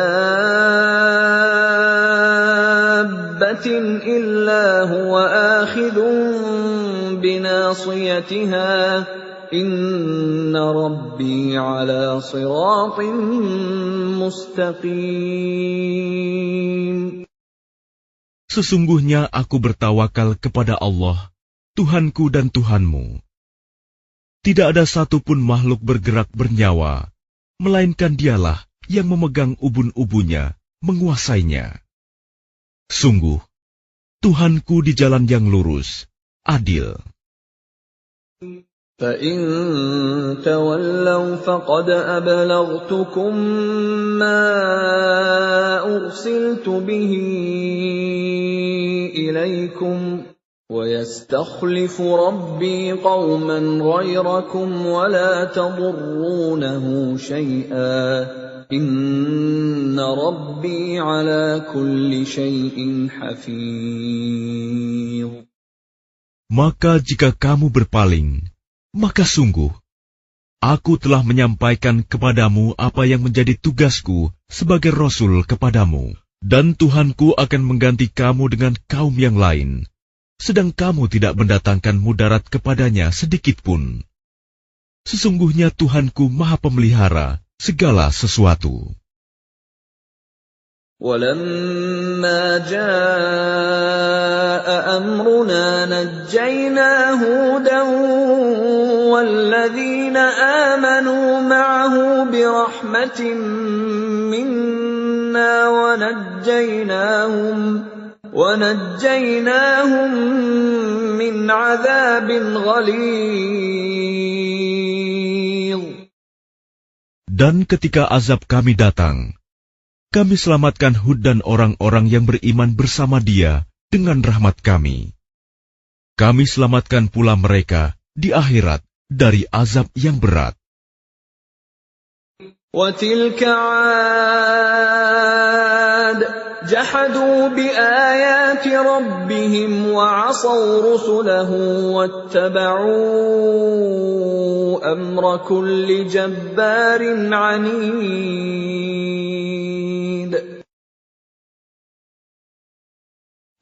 إلا هو آخذ بناصيتها إن ربي على صراط مستقيم. Sesungguhnya aku bertawakal kepada Allah, Tuhanku dan Tuhanmu. Tidak ada satupun makhluk bergerak bernyawa, melainkan Dialah yang memegang ubun-ubunnya, menguasainya. Sungguh, Tuhanku di jalan yang lurus, adil. فَإِن تَوَلَّوْا فَقَدْ أَبْلَغْتُكُم مَّا أُرْسِلْتُ بِهِ إِلَيْكُمْ وَيَسْتَخْلِفُ رَبِّي قَوْمًا غَيْرَكُمْ وَلَا تَضُرُّونَهُ شَيْئًا إِنَّ رَبِّي عَلَى كُلِّ شَيْءٍ حَفِيظٌ. Maka jika kamu berpaling, maka sungguh, aku telah menyampaikan kepadamu apa yang menjadi tugasku sebagai Rasul kepadamu, dan Tuhanku akan mengganti kamu dengan kaum yang lain, sedang kamu tidak mendatangkan mudarat kepadanya sedikitpun. Sesungguhnya Tuhanku Maha Pemelihara segala sesuatu. وَلَمَّا جَاءَ أَمْرُنَا نَجَّيْنَا هُودًا وَالَّذِينَ آمَنُوا مَعَهُ بِرَحْمَةٍ مِّنَّا وَنَجَّيْنَاهُمْ مِنْ عَذَابٍ غَلِيظٍ. Dan ketika azab kami datang, kami selamatkan Hud dan orang-orang yang beriman bersama dia dengan rahmat kami. Kami selamatkan pula mereka di akhirat dari azab yang berat. وَتِلْكَ عَادٌ جَحَدُوا بِآيَاتِ رَبِّهِمْ وَعَصَوْا رُسُلَهُ وَاتَّبَعُوا أَمْرَ كُلِّ جَبَّارٍ عَنِيدٍ.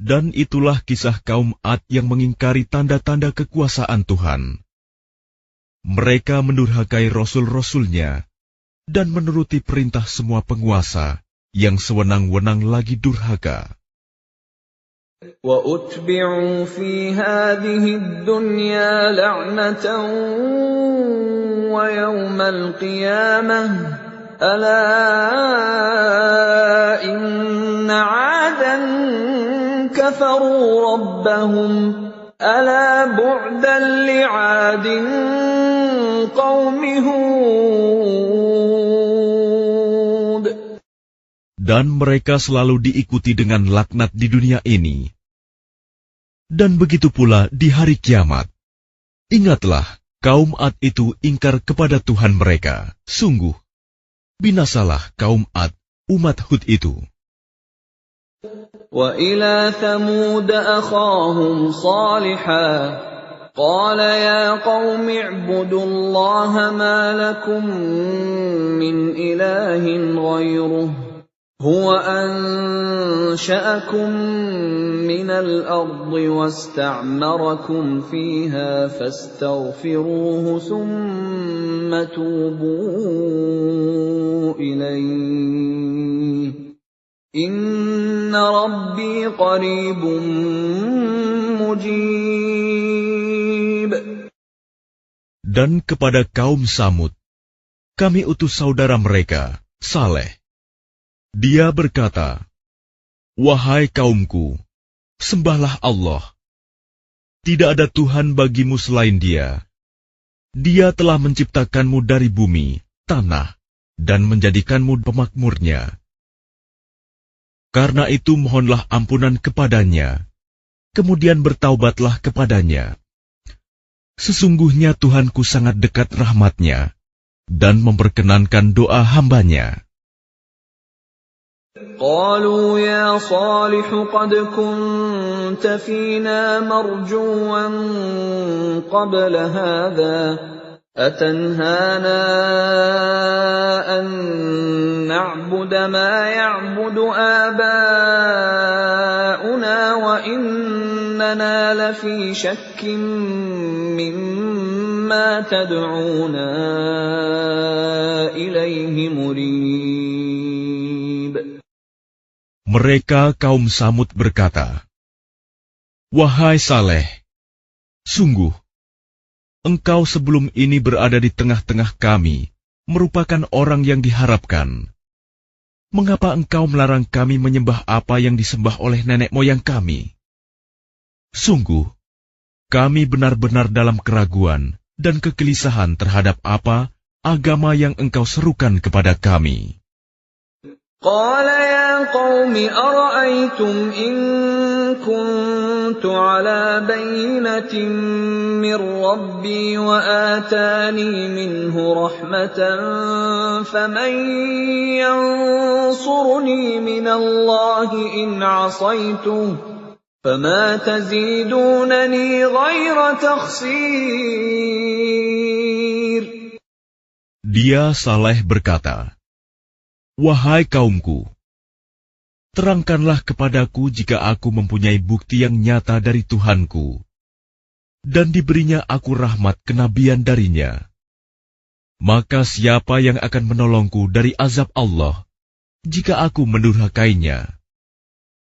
Dan itulah kisah kaum Ad yang mengingkari tanda-tanda kekuasaan Tuhan. Mereka mendurhakai rasul-rasulnya dan menuruti perintah semua penguasa yang sewenang-wenang lagi durhaka. وَأُتْبِعُوا فِي هَٰذِهِ الدُّنْيَا لَعْنَةً وَيَوْمَ الْقِيَامَةِ أَلَا إِنَّ عَادًا كَفَرُوا رَبَّهُمْ أَلَا بُعْدًا لِعَادٍ قوم هود. Dan mereka selalu diikuti dengan laknat di dunia ini. Dan begitu pula di hari kiamat. Ingatlah, kaum Ad itu ingkar kepada Tuhan mereka. Sungguh, binasalah kaum Ad, umat Hud itu. وَإِلَى ثَمُودَ أَخَاهُمْ صَالِحًا قَالَ يَا قَوْمِ اعْبُدُوا اللَّهَ مَا لَكُمْ مِنْ إِلَٰهٍ غَيْرُهُ هُوَ أَنشَأَكُم مِّنَ الْأَرْضِ وَاسْتَعْمَرَكُمْ فِيهَا فَاسْتَغْفِرُوهُ ثُمَّ تُوبُوا إِلَيْهِ إِنَّ رَبِّي قَرِيبٌ مُّجِيبٌ. Dan kepada kaum Samud, kami utus saudara mereka, Saleh. Dia berkata, "Wahai kaumku, sembahlah Allah. Tidak ada Tuhan bagimu selain Dia. Dia telah menciptakanmu dari bumi, tanah, dan menjadikanmu pemakmurnya. Karena itu mohonlah ampunan kepadanya, kemudian bertaubatlah kepadanya. Sesungguhnya Tuhanku sangat dekat rahmatnya, dan memperkenankan doa hambanya." قالوا يا صالح قد كنت فينا مرجوا قبل هذا أتنهانا أن نعبد ما يعبد آباؤنا وإننا لفي شك مما تدعونا إليه مريب. Mereka kaum Samud berkata, "Wahai Saleh, sungguh, engkau sebelum ini berada di tengah-tengah kami, merupakan orang yang diharapkan. Mengapa engkau melarang kami menyembah apa yang disembah oleh nenek moyang kami? Sungguh, kami benar-benar dalam keraguan dan kegelisahan terhadap apa agama yang engkau serukan kepada kami." قال يا قوم أرأيتم إن كنت على بينة من ربي وآتاني منه رحمة فمن ينصرني من الله إن عصيته فما تزيدونني غير تخسير. Dia Saleh berkata, "Wahai kaumku, terangkanlah kepadaku jika aku mempunyai bukti yang nyata dari Tuhanku, dan diberinya aku rahmat kenabian darinya. Maka siapa yang akan menolongku dari azab Allah, jika aku mendurhakainya?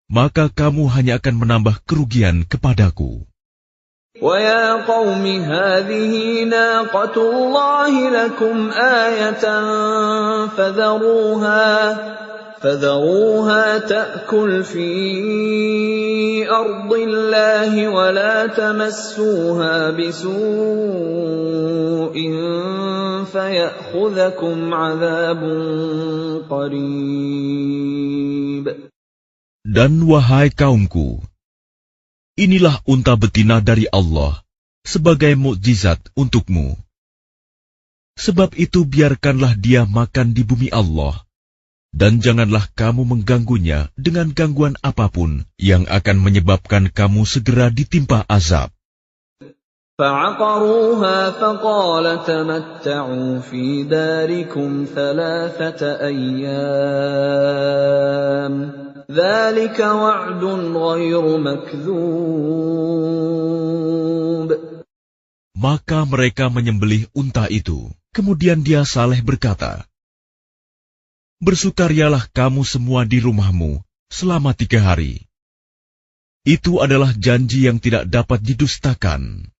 Maka kamu hanya akan menambah kerugian kepadaku." وَيَا قَوْمِ هَٰذِهِ نَاقَةُ اللَّهِ لَكُمْ آيَةً فَذَرُوهَا تَأْكُلْ فِي أَرْضِ اللَّهِ وَلَا تَمَسُّوهَا بِسُوءٍ فَيَأْخُذَكُمْ عَذَابٌ قَرِيبٌ. Dan wahai kaumku, inilah unta betina dari Allah sebagai mukjizat untukmu. Sebab itu biarkanlah dia makan di bumi Allah, dan janganlah kamu mengganggunya dengan gangguan apapun yang akan menyebabkan kamu segera ditimpa azab. فَعَقَرُوهَا فَقَالَ تَمَتَّعُوا فِي دَارِكُمْ 3 أَيَّامٍ ذَلِكَ وَعْدٌ غَيْرُ مَكْذُوبٍ. Maka mereka menyembelih unta itu. Kemudian dia Saleh berkata, "Bersukarialah kamu semua di rumahmu selama 3 hari. Itu adalah janji yang tidak dapat didustakan."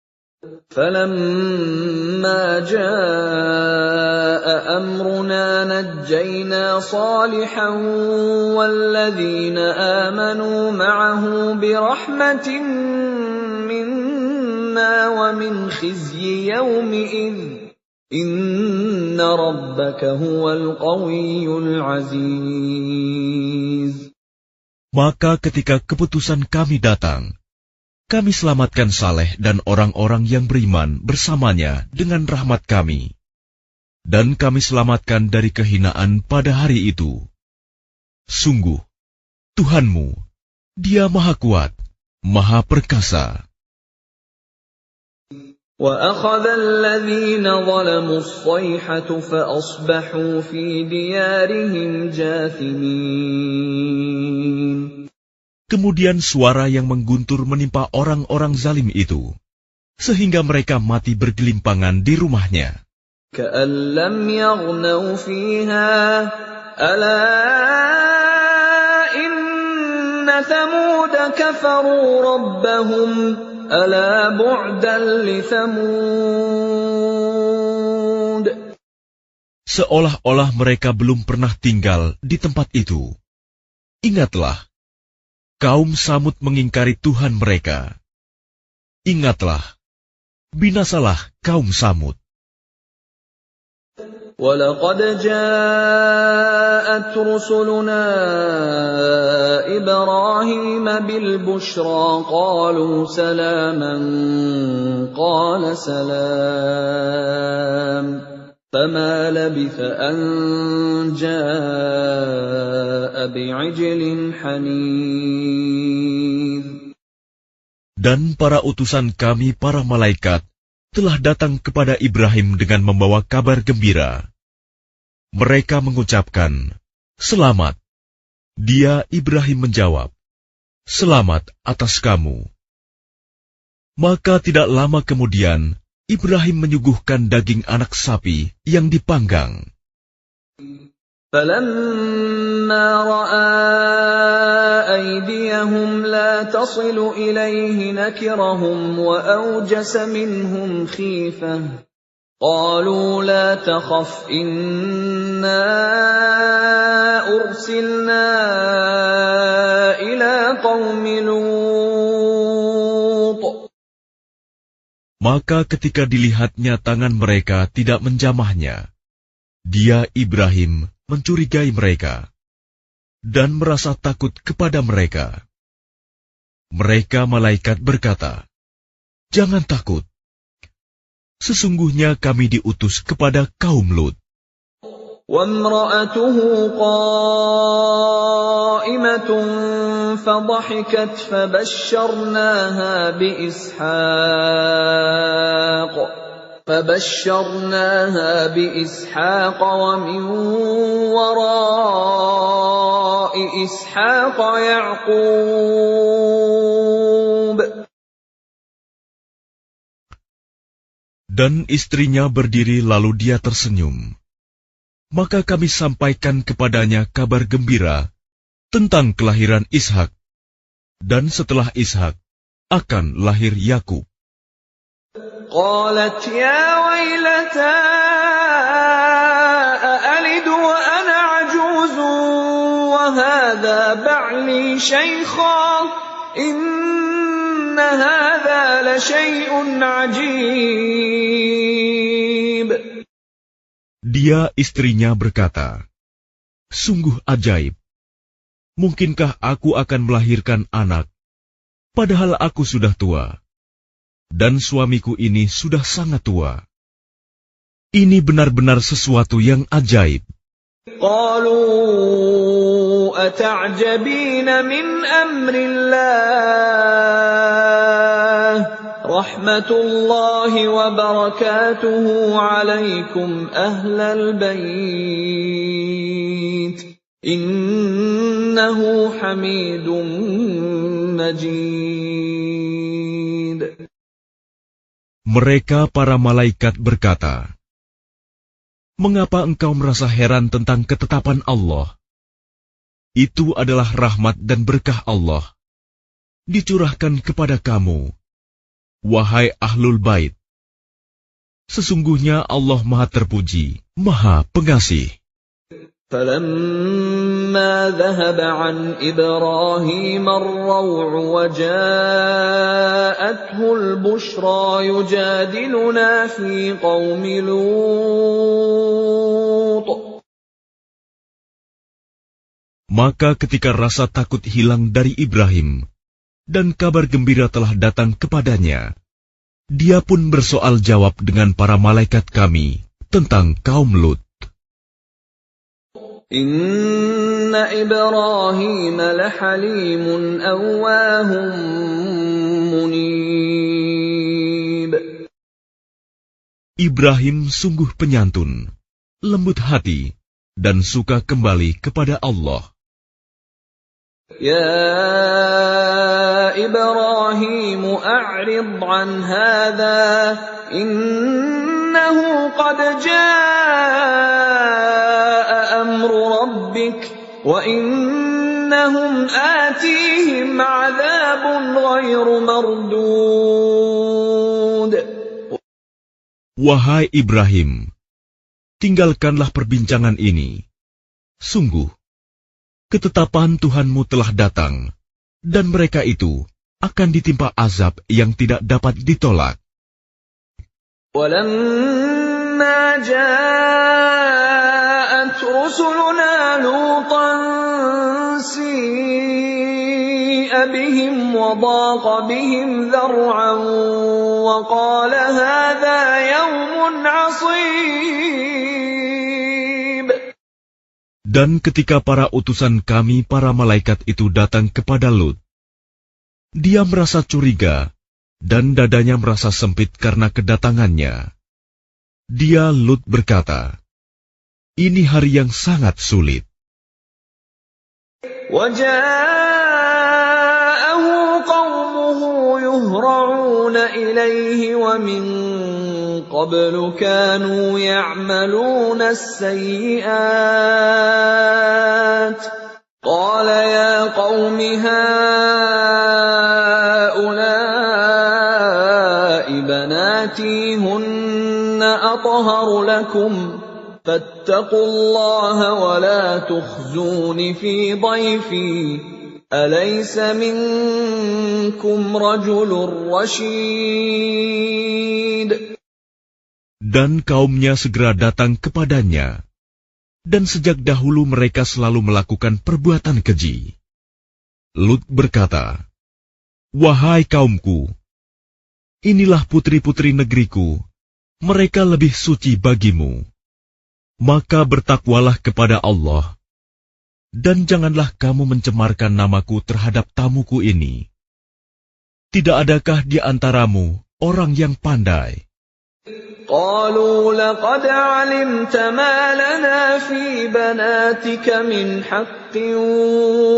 فَلَمَّا جَاءَ أَمْرُنَا نَجَّيْنَا صَالِحًا وَالَّذِينَ آمَنُوا مَعَهُ بِرَحْمَةٍ مِّنَّا وَمِنْ خِزْيِ يَوْمِئِذٍ Inna rabbaka huwal qawiyyul aziz. Maka ketika keputusan kami datang, kami selamatkan Saleh dan orang-orang yang beriman bersamanya dengan rahmat kami. Dan kami selamatkan dari kehinaan pada hari itu. Sungguh, Tuhanmu, Dia Maha Kuat, Maha Perkasa. وَأَخَذَ الَّذِينَ ظَلَمُوا الصَّيْحَةُ فَأَصْبَحُوا فِي دِيَارِهِمْ جَاثِمِينَ. Kemudian suara yang mengguntur menimpa orang-orang zalim itu, sehingga mereka mati bergelimpangan di rumahnya. كَأَن لَّمْ يَغْنَوْا فِيهَا أَلَا إِنَّ ثَمُودَ كَفَرُوا رَبَّهُمْ أَلَا بُعْدًا لِثَمُودَ. Seolah-olah mereka belum pernah tinggal di tempat itu. Ingatlah, kaum Samud mengingkari Tuhan mereka. Ingatlah, binasalah kaum Samud. وَلَقَدْ جَاءَتْ رُسُلُنَا إِبْرَاهِيمَ بِالْبُشْرَىٰ قَالُوا سَلَامًا قَالَ سَلَامٌ فَمَا لَبِثَ أَن جَاءَ بِعِجْلٍ حَنِيذٍ. Dan para utusan kami, para malaikat, telah datang kepada Ibrahim dengan membawa kabar gembira. Mereka mengucapkan, "Selamat." Dia, Ibrahim, menjawab, "Selamat atas kamu." Maka tidak lama kemudian, Ibrahim menyuguhkan daging anak sapi yang dipanggang. فَلَمَّا رَأَىٰ أَيْدِيَهُمْ لَا تَصِلُ إِلَيْهِ نَكِرَهُمْ وَأَوْجَسَ مِنْهُمْ خِيفَةً قَالُوا لَا تَخَفْ إِنَّا أُرْسِلْنَا إِلَىٰ قَوْمِ لُوطٍ. Maka ketika dilihatnya tangan mereka tidak menjamahnya, dia, Ibrahim, mencurigai mereka dan merasa takut kepada mereka. Mereka malaikat berkata, "Jangan takut. Sesungguhnya kami diutus kepada kaum Lut." وَامْرَأَتُهُ قَائِمَةٌ فَضَحِكَتْ فَبَشَّرْنَاهَا بِإِسْحَاقَ وَمِن وَرَاءِ إِسْحَاقَ يَعْقُوبَ. Dan istrinya berdiri lalu dia tersenyum. Maka kami sampaikan kepadanya kabar gembira tentang kelahiran Ishak. Dan setelah Ishak akan lahir Yakub. قالت يا ويلتى أألد وأنا عجوز وهذا بعلي شيخا إن هذا لشيء عجيب. Dia, istrinya, berkata, "Sungguh ajaib. Mungkinkah aku akan melahirkan anak, padahal aku sudah tua, dan suamiku ini sudah sangat tua. Ini benar-benar sesuatu yang ajaib." قالوا أتعجبين من أمر الله رحمة الله وبركاته عليكم أهل البيت إنه حميد مجيد. Mereka para malaikat berkata, "Mengapa engkau merasa heran tentang ketetapan Allah? Itu adalah rahmat dan berkah Allah, dicurahkan kepada kamu, wahai Ahlul Bait. Sesungguhnya Allah Maha Terpuji, Maha Pengasih." فَلَمَّا ذَهَبَ عَنْ إِبْرَاهِيمَ الرَّوْعُ وَجَاءَتْهُ الْبُشْرَى يُجَادِلُنَا فِي قَوْمِ لُوطٍ. Maka ketika rasa takut hilang dari Ibrahim, dan kabar gembira telah datang kepadanya, dia pun bersoal jawab dengan para malaikat kami tentang kaum Lut. Inna Ibrahim lahalimun awwahum munib. Ibrahim sungguh penyantun, lembut hati, dan suka kembali kepada Allah. Ya Ibrahim a'rid an hadha innahu qad jaa amru rabbik wa innahum atihim 'adzabun ghairu mardud. Wahai Ibrahim, tinggalkanlah perbincangan ini. Sungguh, ketetapan Tuhanmu telah datang, dan mereka itu akan ditimpa azab yang tidak dapat ditolak. وَلَمَّا جَاءَتْ رُسُلُنَا لُوطًا سِيءَ بِهِمْ وَضَاقَ بِهِمْ ذَرْعًا وَقَالَ هَذَا يَوْمٌ عَصِيبٌ. Dan ketika para utusan kami, para malaikat itu datang kepada Lut, dia merasa curiga, dan dadanya merasa sempit karena kedatangannya. Dia, Lut, berkata, "Ini hari yang sangat sulit." وَجَاءَهُ قَوْمُهُ يُهْرَعُونَ إِلَيْهِ وَمِن قَبْلُ كَانُوا يَعْمَلُونَ السَّيِّئَاتِ قَالَ يَا قَوْمِ هَٰؤُلَاءِ بَنَاتِي هُنَّ أَطْهَرُ لَكُمْ فَاتَّقُوا اللَّهَ وَلَا تُخْزُونِ فِي ضَيْفِي أَلَيْسَ مِنكُمْ رَجُلٌ رَّشِيدٌ. Dan kaumnya segera datang kepadanya, dan sejak dahulu mereka selalu melakukan perbuatan keji. Lut berkata, "Wahai kaumku, inilah putri-putri negeriku, mereka lebih suci bagimu. Maka bertakwalah kepada Allah, dan janganlah kamu mencemarkan namaku terhadap tamuku ini. Tidak adakah di antaramu orang yang pandai?" قالوا لقد علمت ما لنا في بناتك من حق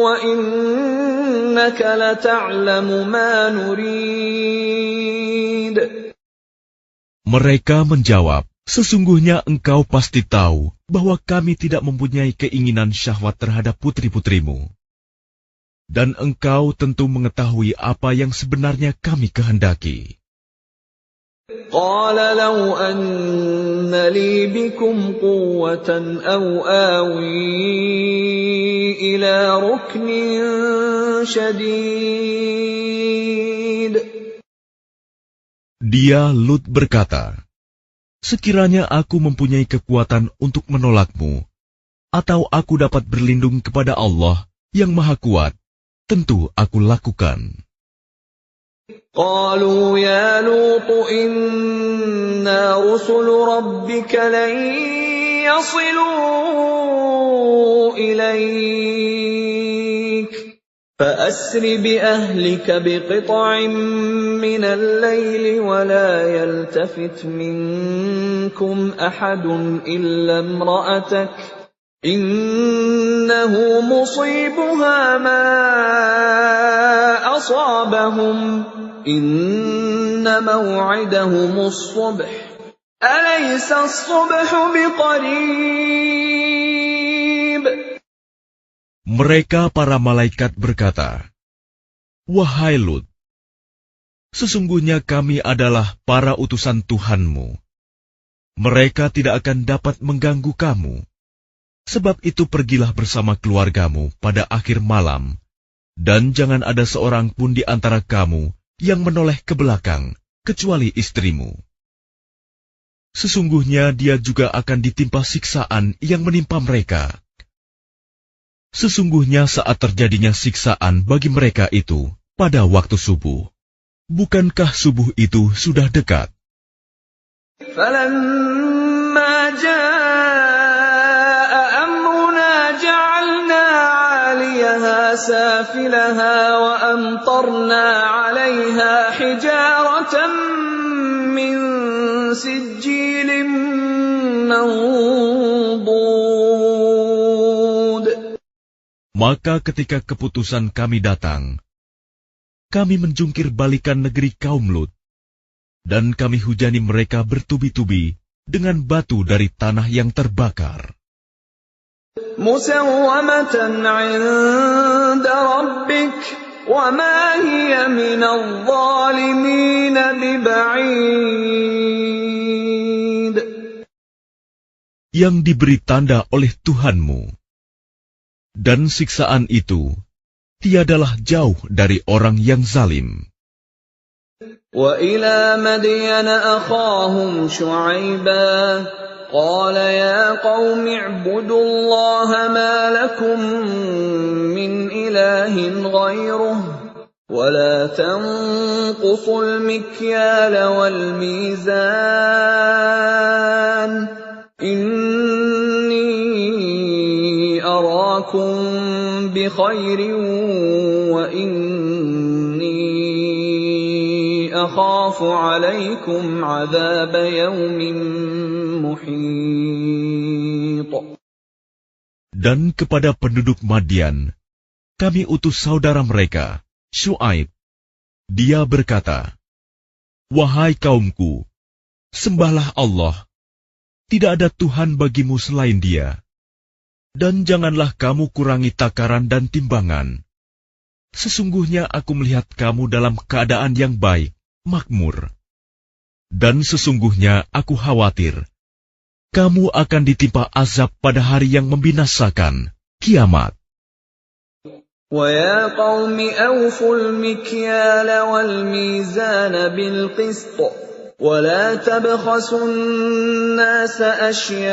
وإنك لتعلم ما نريد. Mereka menjawab, "Sesungguhnya engkau pasti tahu bahwa kami tidak mempunyai keinginan syahwat terhadap putri-putrimu. Dan engkau tentu mengetahui apa yang sebenarnya kami kehendaki." قال لو أن لي بكم قوة أو آوي إلى ركن شديد. Dia, Lut, berkata, "Sekiranya aku mempunyai kekuatan untuk menolakmu, atau aku dapat berlindung kepada Allah yang Maha Kuat, tentu aku lakukan." قالوا يا لوط إنا رسل ربك لن يصلوا إليك فأسر بأهلك بقطع من الليل ولا يلتفت منكم أحد إلا امرأتك إنه مصيبها ما أصابهم إن موعدهم الصبح أليس الصبح بقريب. Mereka para malaikat berkata, "Wahai Lut, sesungguhnya kami adalah para utusan Tuhanmu. Mereka tidak akan dapat mengganggu kamu. Sebab itu pergilah bersama keluargamu pada akhir malam, dan jangan ada seorang pun di antara kamu yang menoleh ke belakang, kecuali istrimu. Sesungguhnya dia juga akan ditimpa siksaan yang menimpa mereka. Sesungguhnya saat terjadinya siksaan bagi mereka itu pada waktu subuh. Bukankah subuh itu sudah dekat? فَلَمَّا جَاءَ أَمْرُنَا جَعَلْنَا عَالِيَهَا سَافِلَهَا وَأَمْطَرْنَا عَلَيْهَا حِجَارَةً مِّن سِجِّيلٍ مَّنضُودٍ. Maka ketika keputusan kami datang, kami menjungkir balikan negeri kaum Lut, dan kami hujani mereka bertubi-tubi dengan batu dari tanah yang terbakar. مُّسَوَّمَةً عِندَ رَبِّكَ وَمَا هِيَ مِنَ الظَّالِمِينَ بِبَعِيدٍ. Yang diberi tanda oleh Tuhanmu, dan siksaan itu tiadalah jauh dari orang yang zalim. وَإِلَى مَدْيَنَ أَخَاهُمْ شُعَيْبًا قَالَ يَا قَوْمِ اعْبُدُوا اللَّهَ مَا لَكُمْ مِنْ إِلَٰهٍ غَيْرُهُ وَلَا تَنقُصُوا الْمِكْيَالَ وَالْمِيزَانَ إِنِّي أَرَاكُمْ بِخَيْرٍ وَإِنِّي أَخَافُ عَلَيْكُمْ عَذَابَ يَوْمٍ مُحِيطٍ. Dan kepada penduduk Madian, kami utus saudara mereka, Syuaib. Dia berkata, "Wahai kaumku, sembahlah Allah. Tidak ada Tuhan bagimu selain Dia. Dan janganlah kamu kurangi takaran dan timbangan. Sesungguhnya aku melihat kamu dalam keadaan yang baik, makmur. Dan sesungguhnya aku khawatir, kamu akan ditimpa azab pada hari yang membinasakan, kiamat." وَيَا قَوْمِ أَوْفُوا الْمِكْيَالَ وَالْمِيزَانَ بِالْقِسْطِ وَلَا تَبْخَسُوا النَّاسَ أَشْيَاءَهُمْ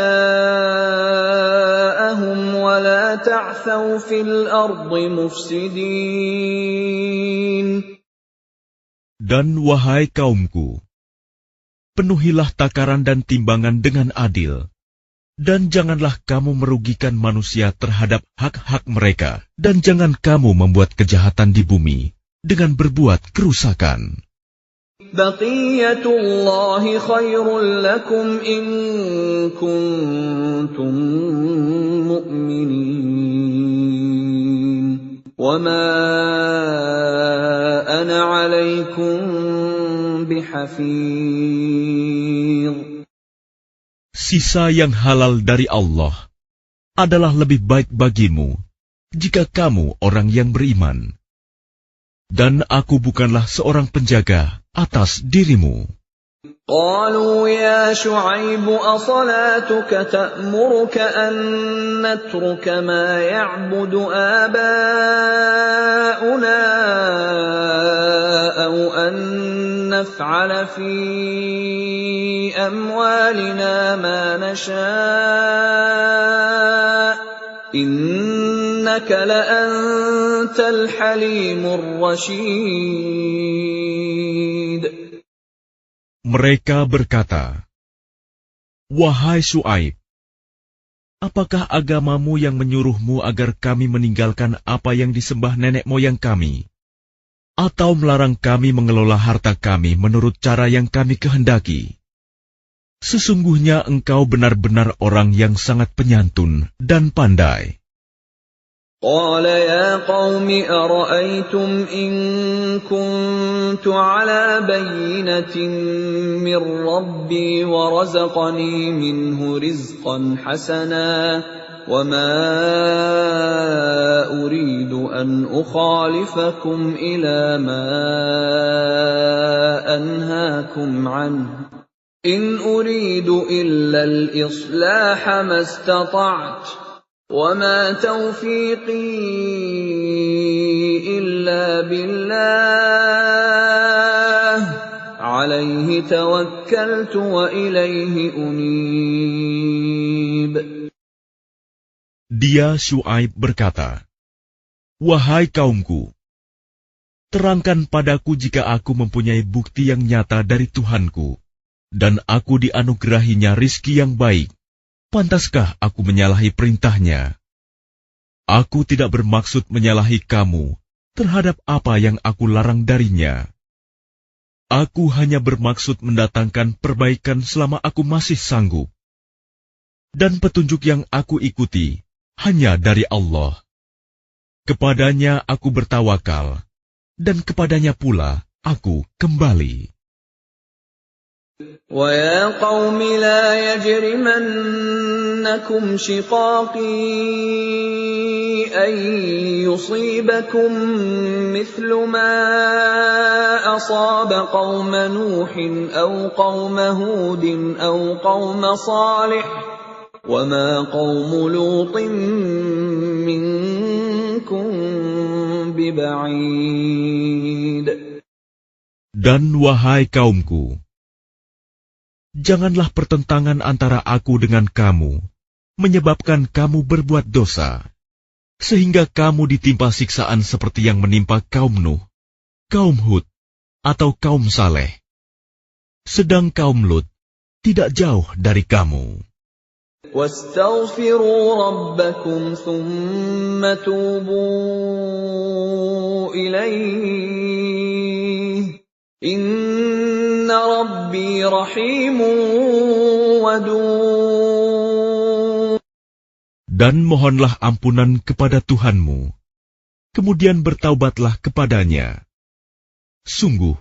وَلَا تَعْثَوْا فِي الْأَرْضِ مُفْسِدِينَ. Dan wahai kaumku, penuhilah takaran dan timbangan dengan adil, dan janganlah kamu merugikan manusia terhadap hak-hak mereka, dan jangan kamu membuat kejahatan di bumi dengan berbuat kerusakan. بَقِيَّةُ اللَّهِ خَيْرٌ لَكُمْ إِن كُنتُم مُّؤْمِنِينَ وَمَا أَنَا عَلَيْكُمْ بِحَفِيظٍ. Sisa yang halal dari Allah adalah lebih baik bagimu jika kamu orang yang beriman. Dan aku bukanlah seorang penjaga atas dirimu. قالوا يا شعيب أصلاتك تأمرك أن نترك ما يعبد آباؤنا أو أن نفعل في أموالنا ما نشاء إنك لأنت الحليم الرشيد. Mereka berkata, "Wahai Syuaib, apakah agamamu yang menyuruhmu agar kami meninggalkan apa yang disembah nenek moyang kami, atau melarang kami mengelola harta kami menurut cara yang kami kehendaki? Sesungguhnya engkau benar-benar orang yang sangat penyantun dan pandai." قال يا قوم أرأيتم إن كنت على بينة من ربي ورزقني منه رزقا حسنا وما أريد أن أخالفكم إلى ما أنهاكم عنه إن أريد إلا الإصلاح ما استطعت وَمَا تَوْفِيقِي إِلَّا بِاللَّهِ عَلَيْهِ تَوَكَّلْتُ وَإِلَيْهِ أُنِيبُ. Dia Syuaib berkata, "Wahai kaumku, terangkan padaku jika aku mempunyai bukti yang nyata dari Tuhanku, dan aku dianugerahinya rizki yang baik. Pantaskah aku menyalahi perintahnya? Aku tidak bermaksud menyalahi kamu terhadap apa yang aku larang darinya. Aku hanya bermaksud mendatangkan perbaikan selama aku masih sanggup. Dan petunjuk yang aku ikuti hanya dari Allah. Kepadanya aku bertawakal, dan kepadanya pula aku kembali." وَيَا قَوْمِ لَا يَجْرِمَنَّكُمْ شِقَاقِي أَن يُصِيبَكُم مِّثْلُ مَا أَصَابَ قَوْمَ نُوحٍ أَوْ قَوْمَ هُودٍ أَوْ قَوْمَ صَالِحٍ وَمَا قَوْمُ لُوطٍ مِّنكُم بِبَعِيدٍ. Dan wahai kaumku, janganlah pertentangan antara aku dengan kamu menyebabkan kamu berbuat dosa, sehingga kamu ditimpa siksaan seperti yang menimpa kaum Nuh, kaum Hud, atau kaum Saleh. Sedang kaum Lut tidak jauh dari kamu. وَاسْتَغْفِرُوا رَبَّكُمْ ثُمَّ تُوبُوا إِلَيْهِ إِنَّ رَبِّي رَحِيمٌ وَدُودٌ. Dan mohonlah ampunan kepada Tuhanmu, kemudian bertaubatlah kepadanya. Sungguh,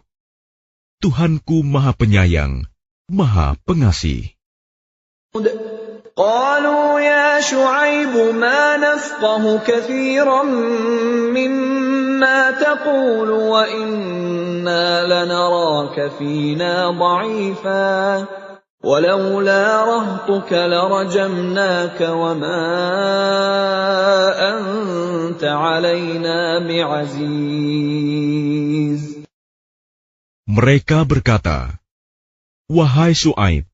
Tuhanku Maha Penyayang, Maha Pengasih. قالوا يا شعيب ما نفقه كثيرا مما تقول وإنا لنراك فينا ضعيفا ولولا رهطك لرجمناك وما أنت علينا بعزيز. Mereka berkata, "Wahai Syuaib,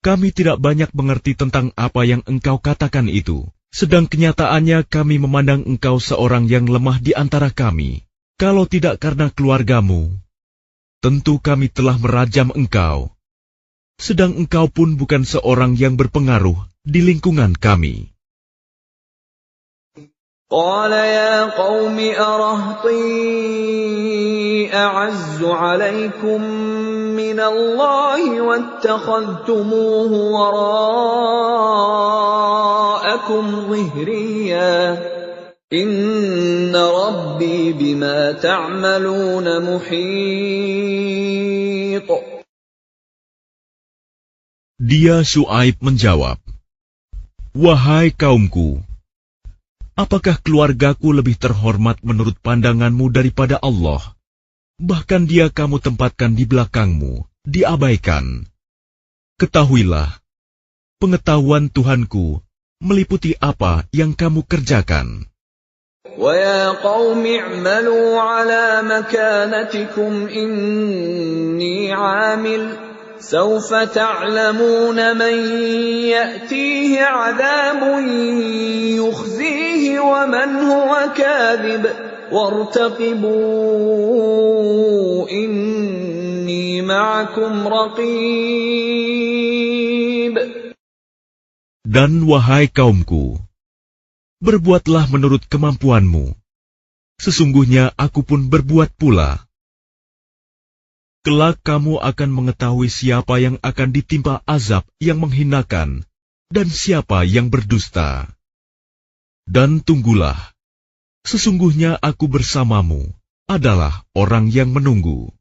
kami tidak banyak mengerti tentang apa yang engkau katakan itu. Sedang kenyataannya kami memandang engkau seorang yang lemah di antara kami. Kalau tidak karena keluargamu, tentu kami telah merajam engkau. Sedang engkau pun bukan seorang yang berpengaruh di lingkungan kami." قال يا قوم أرهطي أعز عليكم من الله واتخذتموه وراءكم ظهريا إن ربي بما تعملون محيط. Dia Syuaib menjawab, "Wahai kaumku, apakah keluargaku lebih terhormat menurut pandanganmu daripada Allah? Bahkan dia kamu tempatkan di belakangmu, diabaikan. Ketahuilah, pengetahuan Tuhanku meliputi apa yang kamu kerjakan." وَيَا قَوْمِ اعْمَلُوا عَلَى مَكَانَتِكُمْ إِنِّي عَامِلٌ سَوْفَ تَعْلَمُونَ مَنْ يَأْتِيهِ عَذَابٌ يُخْزِيهِ وَمَنْ هُوَ كَاذِبٌ وَارْتَقِبُوا إِنِّي مَعَكُمْ رَقِيبٌ. Dan wahai kaumku, berbuatlah menurut kemampuanmu. Sesungguhnya aku pun berbuat pula. Kelak kamu akan mengetahui siapa yang akan ditimpa azab yang menghinakan dan siapa yang berdusta. Dan tunggulah, sesungguhnya aku bersamamu adalah orang yang menunggu.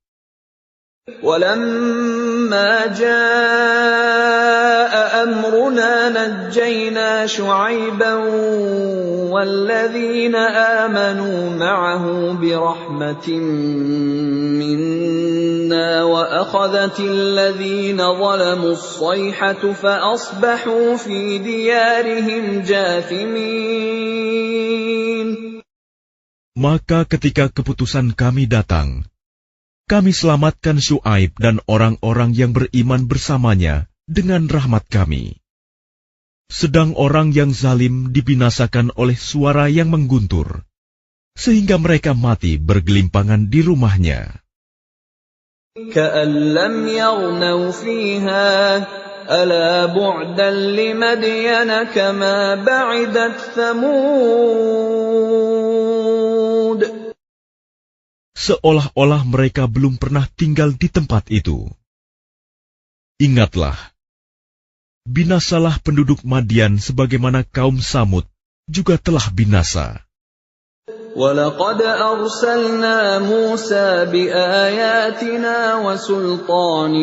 وَلَمَّا جَاءَ أَمْرُنَا نَجَّيْنَا شُعَيْبًا وَالَّذِينَ آمَنُوا مَعَهُ بِرَحْمَةٍ مِّنَّا وأخذت الذين ظلموا الصيحة فأصبحوا في ديارهم جاثمين. Maka ketika keputusan kami datang, kami selamatkan Syuaib dan orang-orang yang beriman bersamanya dengan rahmat kami. Sedang orang yang zalim dibinasakan oleh suara yang mengguntur, sehingga mereka mati bergelimpangan di rumahnya. كأن لم يغنوا فيها ألا بعدا لمدين كما بعدت ثمود. Seolah-olah mereka belum pernah tinggal di tempat itu. Ingatlah, binasalah penduduk Madian sebagaimana kaum Samud juga telah binasa. وَلَقَدْ أَرْسَلْنَا مُوسَى بِآيَاتِنَا وَسُلْطَانٍ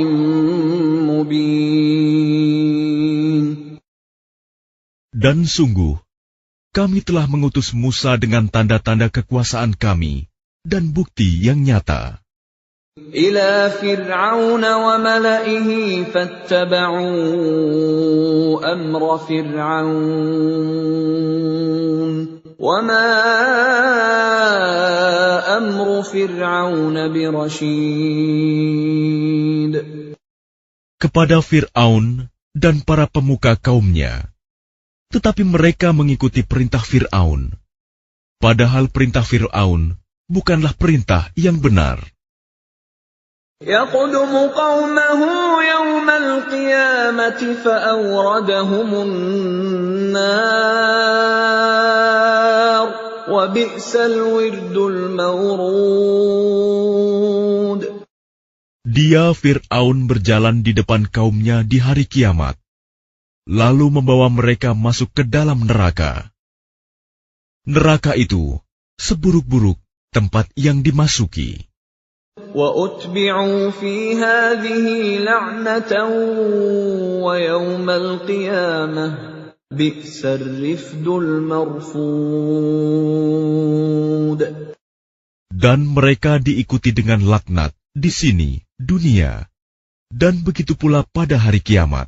مُبِينٍ. Dan sungguh, kami telah mengutus Musa dengan tanda-tanda kekuasaan kami dan bukti yang nyata. إِلَى فِرْعَوْنَ وَمَلَئِهِ فَاتَّبَعُوا أَمْرَ فِرْعَوْنَ وَمَا أَمْرُ فِرْعَوْنَ بِرَشِيدٍ. Kepada Fir'aun dan para pemuka kaumnya, tetapi mereka mengikuti perintah Fir'aun, padahal perintah Fir'aun bukanlah perintah yang benar. يَقْدُمُ قَوْمَهُ يَوْمَ الْقِيَامَةِ فَأَوْرَدَهُمُ النَّارَ وَبِئْسَ الْوِرْدُ الْمَوْرُودُ. Dia Fir'aun berjalan di depan kaumnya di hari kiamat, lalu membawa mereka masuk ke dalam neraka. Neraka itu seburuk-buruk tempat yang dimasuki. وَأُتْبِعُوا فِي هَذِهِ لَعْنَةً وَيَوْمَ الْقِيَامَةِ بِئْسَ الرِّفْدُ الْمَرْفُودُ. Dan mereka diikuti dengan laknat di sini, dunia, dan begitu pula pada hari kiamat.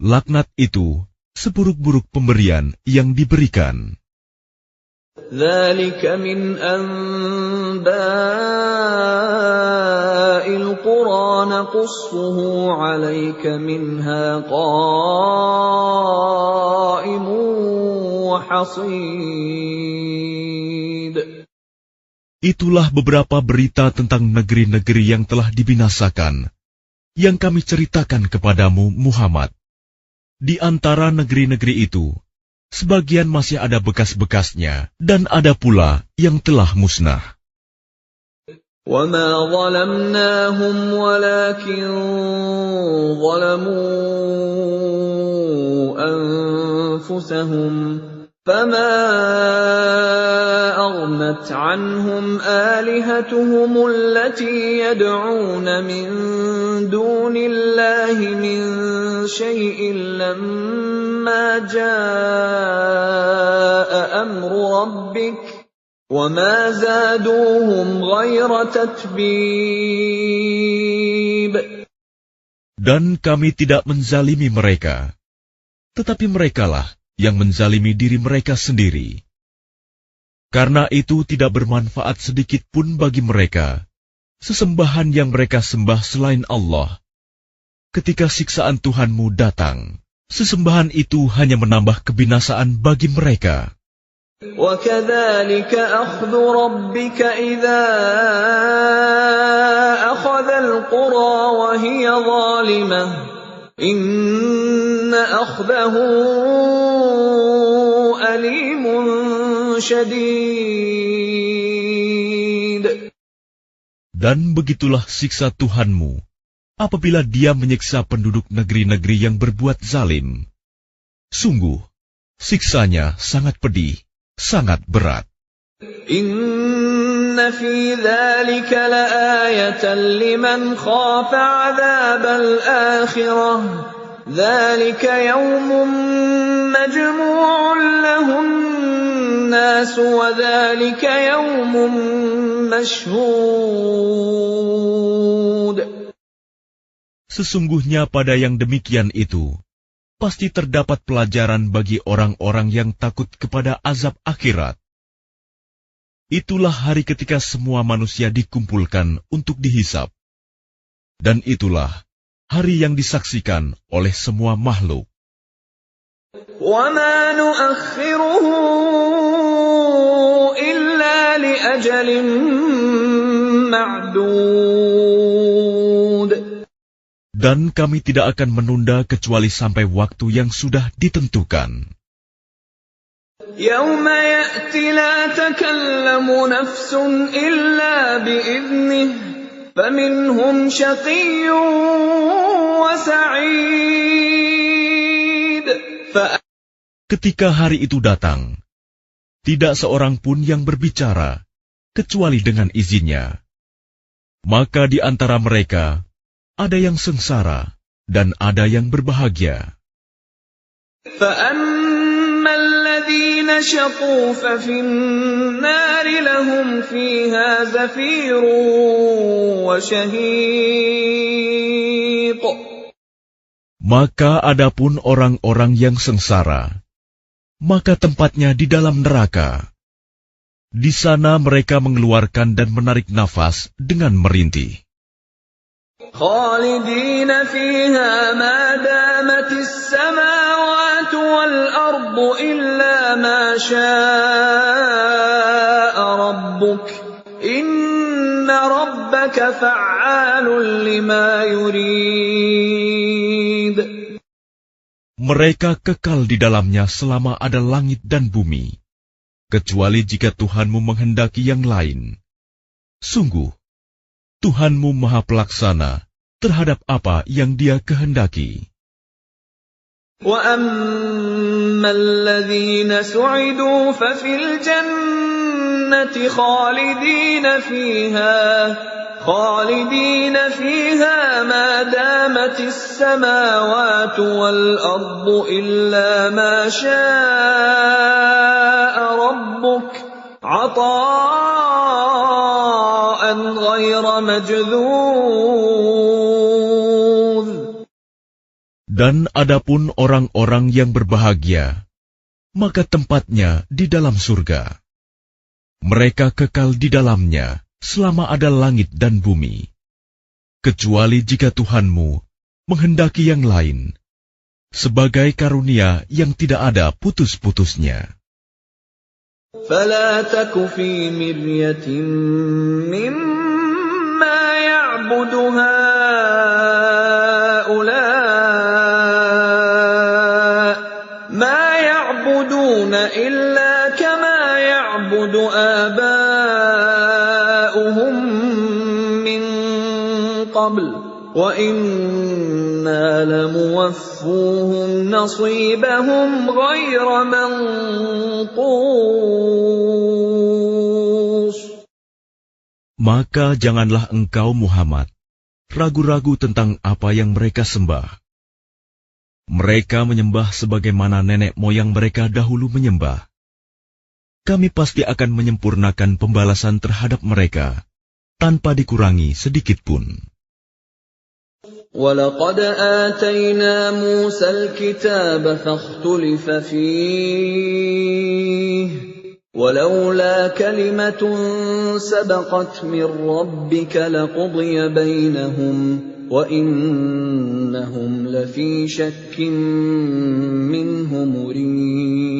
Laknat itu seburuk-buruk pemberian yang diberikan. ذَلِكَ مِنْ أَنْبَاءِ الْقُرَى نَقُصُّهُ عَلَيْكَ مِنْهَا قَائِمٌ وَحَصِيدٌ. Itulah beberapa berita tentang negeri-negeri yang telah dibinasakan, yang kami ceritakan kepadamu, Muhammad. Di antara negeri-negeri itu, sebagian masih ada bekas-bekasnya, dan ada pula yang telah musnah. وَمَا ظَلَمْنَاهُمْ وَلَكِنْ ظَلَمُوا أَنفُسَهُمْ فَمَا أَغْنَتْ عَنْهُمْ آلِهَتُهُمُ الَّتِي يَدْعُونَ مِنْ دُونِ اللَّهِ مِنْ شَيْءٍ لَمَّا جَاءَ أَمْرُ رَبِّكَ وَمَا زَادُوهُمْ غَيْرَ تَتْبِيبٍ. Dan kami tidak menzalimi mereka, tetapi merekalah yang menzalimi diri mereka sendiri. Karena itu tidak bermanfaat sedikit pun bagi mereka sesembahan yang mereka sembah selain Allah. Ketika siksaan Tuhanmu datang, sesembahan itu hanya menambah kebinasaan bagi mereka. وَكَذَلِكَ أَخْذُ رَبِّكَ إِذَا أَخَذَ الْقُرَى وَهِيَ ظَالِمَةٌ إِنَّ أَخْذَهُ أَلِيمٌ شَدِيدٌ. Dan begitulah siksa Tuhanmu apabila Dia menyiksa penduduk negeri-negeri yang berbuat zalim. Sungguh, siksanya sangat pedih, sangat berat. Inna fi dzalika laayatan liman khafa 'adzabal akhirah. Dzalika yaumun majmu'un lahun النَّاسُ وَذَلِكَ يَوْمٌ مَّشْهُودٌ. Sesungguhnya pada yang demikian itu, pasti terdapat pelajaran bagi orang-orang yang takut kepada azab akhirat. Itulah hari ketika semua manusia dikumpulkan untuk dihisab. Dan itulah hari yang disaksikan oleh semua makhluk. وَمَا نُؤَخِّرُهُ إِلَّا لِأَجَلٍ مَّعْدُودٍ. Dan kami tidak akan menunda kecuali sampai waktu yang sudah ditentukan. يَوْمَ يَأْتِ لَا تَكَلَّمُ نَفْسٌ إِلَّا بِإِذْنِهِ فَمِنْهُمْ شَقِيٌّ وَسَعِيدٌ. Ketika hari itu datang, tidak seorang pun yang berbicara, kecuali dengan izinnya. Maka di antara mereka, ada yang sengsara dan ada yang berbahagia. فَأَمَّا الَّذِينَ شَقُوا فَفِي النَّارِ لَهُمْ فِيهَا زَفِيرٌ وَشَهِيقٌ. Maka adapun orang-orang yang sengsara, maka tempatnya di dalam neraka. Di sana mereka mengeluarkan dan menarik nafas dengan merintih. خَالِدِينَ فِيهَا مَا دَامَتِ السَّمَاوَاتُ وَالْأَرْضُ إِلَّا مَا شَاءَ رَبُّكَ إِنَّ رَبَّكَ فَعَّالٌ لِمَا يُرِيدُ. Mereka kekal di dalamnya selama ada langit dan bumi, kecuali jika Tuhanmu menghendaki yang lain. Sungguh, Tuhanmu Maha Pelaksana terhadap apa yang Dia kehendaki. وَأَمَّا الَّذِينَ سُعِدُوا فَفِي الْجَنَّةِ خَالِدِينَ فِيهَا مَا دَامَتِ السَّمَاوَاتُ وَالْأَرْضُ إِلَّا مَا شَاءَ رَبُّكَ عَطَاءً غَيْرَ مَجْذُوذٍ. Dan adapun orang-orang yang berbahagia, maka tempatnya di dalam surga. Mereka kekal di dalamnya selama ada langit dan bumi, kecuali jika Tuhanmu menghendaki yang lain, sebagai karunia yang tidak ada putus-putusnya. فَلَا تَكُ فِي مِرْيَةٍ مِّمَّا يَعْبُدُ هَٰؤُلَاءِ مَا يَعْبُدُونَ إِلَّا كَمَا يَعْبُدُ آبَاؤُهُم مِّن قَبْلُ وَإِنَّا لَمُوَفُّوهُمْ نَصِيبَهُمْ غَيْرَ مَنقُوصٍ. Maka janganlah engkau Muhammad ragu-ragu tentang apa yang mereka sembah. Mereka menyembah sebagaimana nenek moyang mereka dahulu menyembah. Kami pasti akan menyempurnakan pembalasan terhadap mereka, tanpa dikurangi sedikitpun. وَلَقَدْ آتَيْنَا مُوسَى الْكِتَابَ فَاخْتُلِفَ فِيهِ وَلَوْلَا كَلِمَةٌ سَبَقَتْ مِنْ رَبِّكَ لَقُضِيَ بَيْنَهُمْ وَإِنَّهُمْ لَفِي شَكٍّ مِّنْهُ مُرِيبٍ.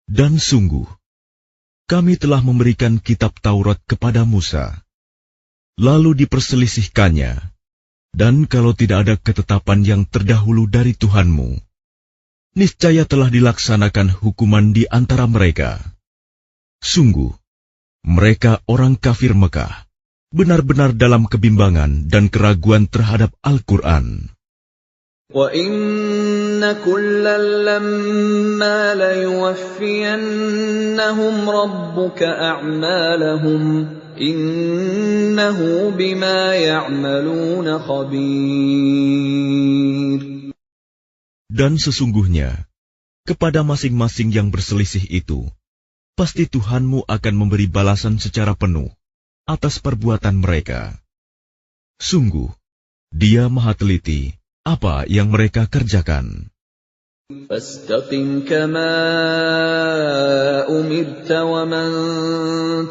Dan sungguh, kami telah memberikan kitab Taurat kepada Musa, lalu diperselisihkannya, dan kalau tidak ada ketetapan yang terdahulu dari Tuhanmu, niscaya telah dilaksanakan hukuman di antara mereka. Sungguh, mereka orang kafir Mekah, benar-benar dalam kebimbangan dan keraguan terhadap Al-Quran. وَإِنَّ كُلًّا لَّمَّا لَيُوَفِّيَنَّهُمْ رَبُّكَ أَعْمَالَهُمْ إِنَّهُ بِمَا يَعْمَلُونَ خَبِيرٌ. Dan sesungguhnya, kepada masing-masing yang berselisih itu, pasti Tuhanmu akan memberi balasan secara penuh atas perbuatan mereka. Sungguh, Dia Maha Teliti apa yang mereka kerjakan. فاستقم كما أمرت ومن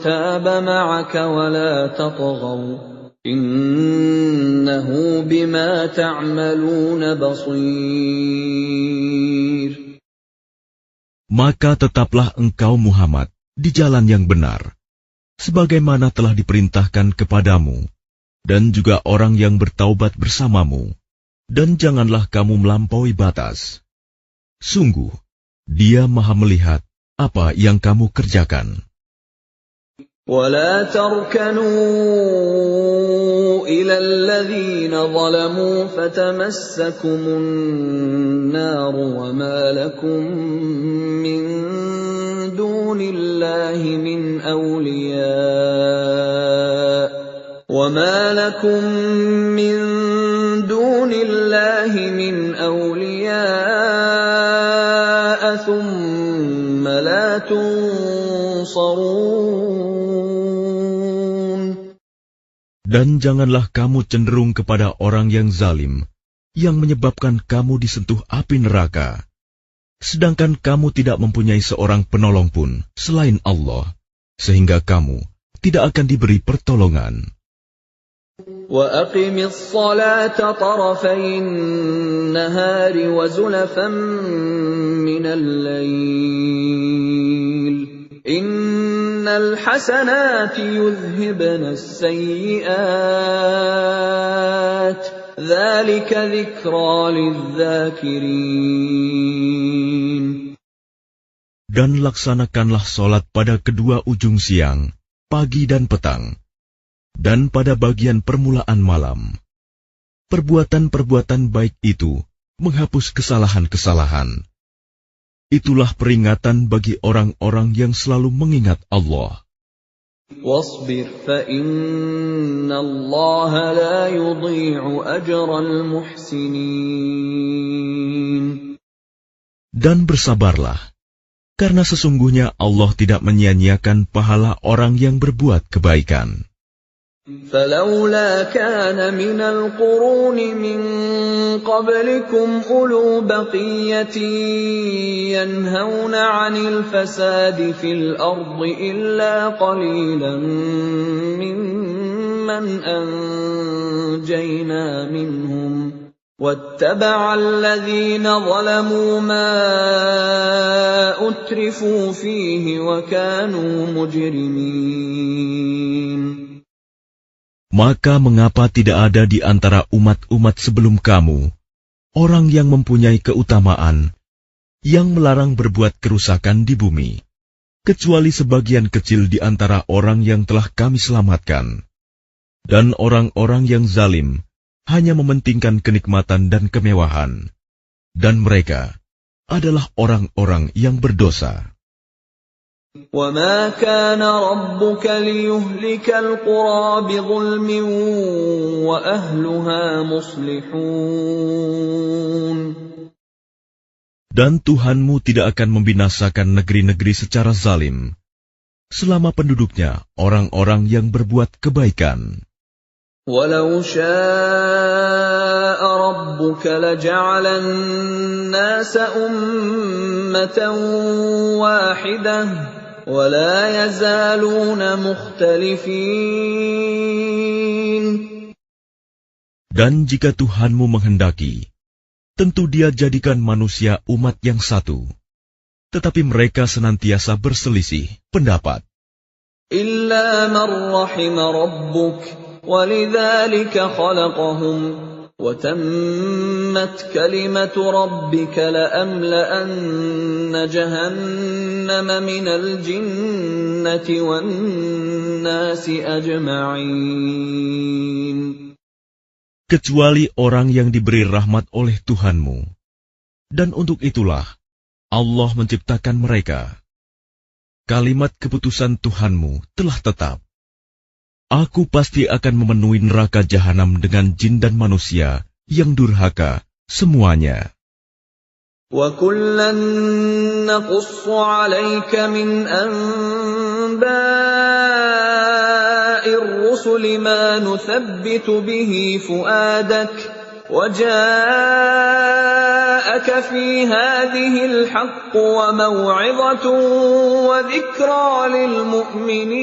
تاب معك ولا تطغوا إنه بما تعملون بصير. Maka tetaplah engkau Muhammad di jalan yang benar, sebagaimana telah diperintahkan kepadamu, dan juga orang yang bertaubat bersamamu, dan janganlah kamu melampaui batas. Sungguh, Dia Maha melihat apa yang kamu kerjakan. ولا تركنوا إلى الذين ظلموا فتمسكم النار وما لكم من دون الله من أولياء ثم لا تنصرون. Dan janganlah kamu cenderung kepada orang yang zalim, yang menyebabkan kamu disentuh api neraka, sedangkan kamu tidak mempunyai seorang penolong pun selain Allah, sehingga kamu tidak akan diberi pertolongan. وَأَقِمِ الصَّلَاةَ طَرَفَيِ النَّهَارِ وَزُلَفًا مِّنَ اللَّيْلِ إِنَّ الْحَسَنَاتِ يُذْهِبْنَ السَّيِّئَاتِ ذَلِكَ ذِكْرَى لِلذَّاكِرِينَ. Dan laksanakanlah sholat pada kedua ujung siang, pagi dan petang, dan pada bagian permulaan malam. Perbuatan-perbuatan baik itu menghapus kesalahan-kesalahan. Itulah peringatan bagi orang-orang yang selalu mengingat Allah. وَاصْبِرْ فَإِنَّ اللَّهَ لَا يُضِيعُ أَجْرَ الْمُحْسِنِينَ. Dan bersabarlah, karena sesungguhnya Allah tidak menyia-nyiakan pahala orang yang berbuat kebaikan. فَلَوْلَا كَانَ مِنَ الْقُرُونِ مِنْ قَبْلِكُمْ أُولُو بَقِيَّةٍ يَنْهَوْنَ عَنِ الْفَسَادِ فِي الْأَرْضِ إِلَّا قَلِيلًا مِّمَّنْ أَنْجَيْنَا مِنْهُمْ وَاتَّبَعَ الَّذِينَ ظَلَمُوا مَا أُتْرِفُوا فِيهِ وَكَانُوا مُجْرِمِينَ. Maka mengapa tidak ada di antara umat-umat sebelum kamu orang yang mempunyai keutamaan, yang melarang berbuat kerusakan di bumi, kecuali sebagian kecil di antara orang yang telah kami selamatkan. Dan orang-orang yang zalim hanya mementingkan kenikmatan dan kemewahan, dan mereka adalah orang-orang yang berdosa. وَمَا كَانَ رَبُّكَ لِيُهْلِكَ الْقُرَى بِظُلْمٍ وَأَهْلُهَا مُصْلِحُونَ. Dan Tuhanmu tidak akan membinasakan negeri-negeri secara zalim, selama penduduknya orang-orang yang berbuat kebaikan. وَلَوْ شَاءَ رَبُّكَ لَجَعَلَ النَّاسَ أُمَّةً وَاحِدَةً وَلَا يَزَالُونَ مُخْتَلِفِينَ. Dan jika Tuhanmu menghendaki, tentu Dia jadikan manusia umat yang satu, tetapi mereka senantiasa berselisih pendapat. إِلَّا مَنْ رَحِمَ رَبُّكَ وَلِذَلِكَ خَلَقَهُمْ وَتَمَّتْ كَلِمَةُ رَبِّكَ لَأَمْلَأَنَّ جَهَنَّمَ مِنَ الْجِنَّةِ وَالنَّاسِ أَجْمَعِينَ. Kecuali orang yang diberi rahmat oleh Tuhanmu, dan untuk itulah Allah menciptakan mereka. Kalimat keputusan Tuhanmu telah tetap. Aku pasti akan memenuhi neraka jahanam dengan jin dan manusia yang durhaka semuanya. وَكُلًّا نَّقُصُّ عَلَيْكَ مِنْ أَنبَاءِ الرُّسُلِ مَا نُثَبِّتُ بِهِ فُؤَادَكَ وَجَاءَكَ فِي هَٰذِهِ الْحَقُّ وَمَوْعِظَةٌ وَذِكْرَىٰ لِلْمُؤْمِنِينَ.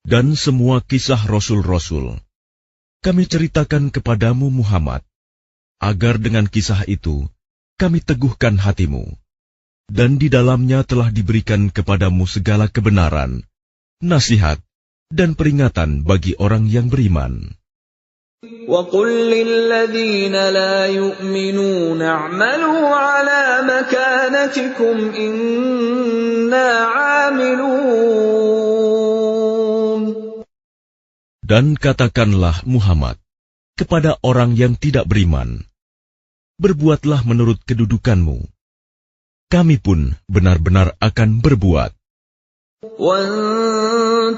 Dan semua kisah Rasul-Rasul kami ceritakan kepadamu Muhammad, agar dengan kisah itu kami teguhkan hatimu, dan di dalamnya telah diberikan kepadamu segala kebenaran, nasihat, dan peringatan bagi orang yang beriman. وَقُل لِّلَّذِينَ لَا يُؤْمِنُونَ اعْمَلُوا عَلَىٰ مَكَانَتِكُمْ إِنَّا عَامِلُونَ. Dan katakanlah Muhammad kepada orang yang tidak beriman, berbuatlah menurut kedudukanmu. Kami pun benar-benar akan berbuat. وَانتَظِرُوا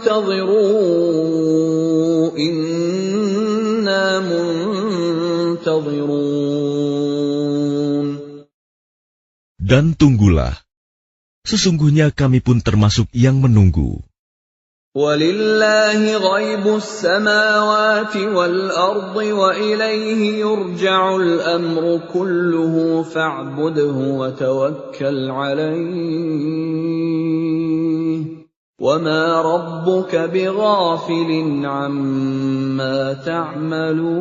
إِنَّا مُنتَظِرُونَ. Dan tunggulah, sesungguhnya kami pun termasuk yang menunggu. وَلِلَّهِ غَيْبُ السَّمَاوَاتِ وَالْأَرْضِ وَإِلَيْهِ يُرْجَعُ الْأَمْرُ كُلُّهُ فَاعْبُدْهُ وَتَوَكَّلْ عَلَيْهِ وَمَا رَبُّكَ بِغَافِلٍ عَمَّا تَعْمَلُونَ.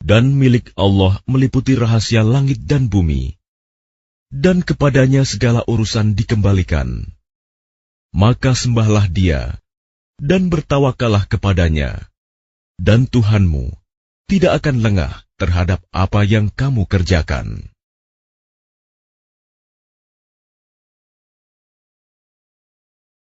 Dan milik Allah meliputi rahasia langit dan bumi, dan kepadanya segala urusan dikembalikan. Maka sembahlah Dia, dan bertawakallah kepadanya, dan Tuhanmu tidak akan lengah terhadap apa yang kamu kerjakan.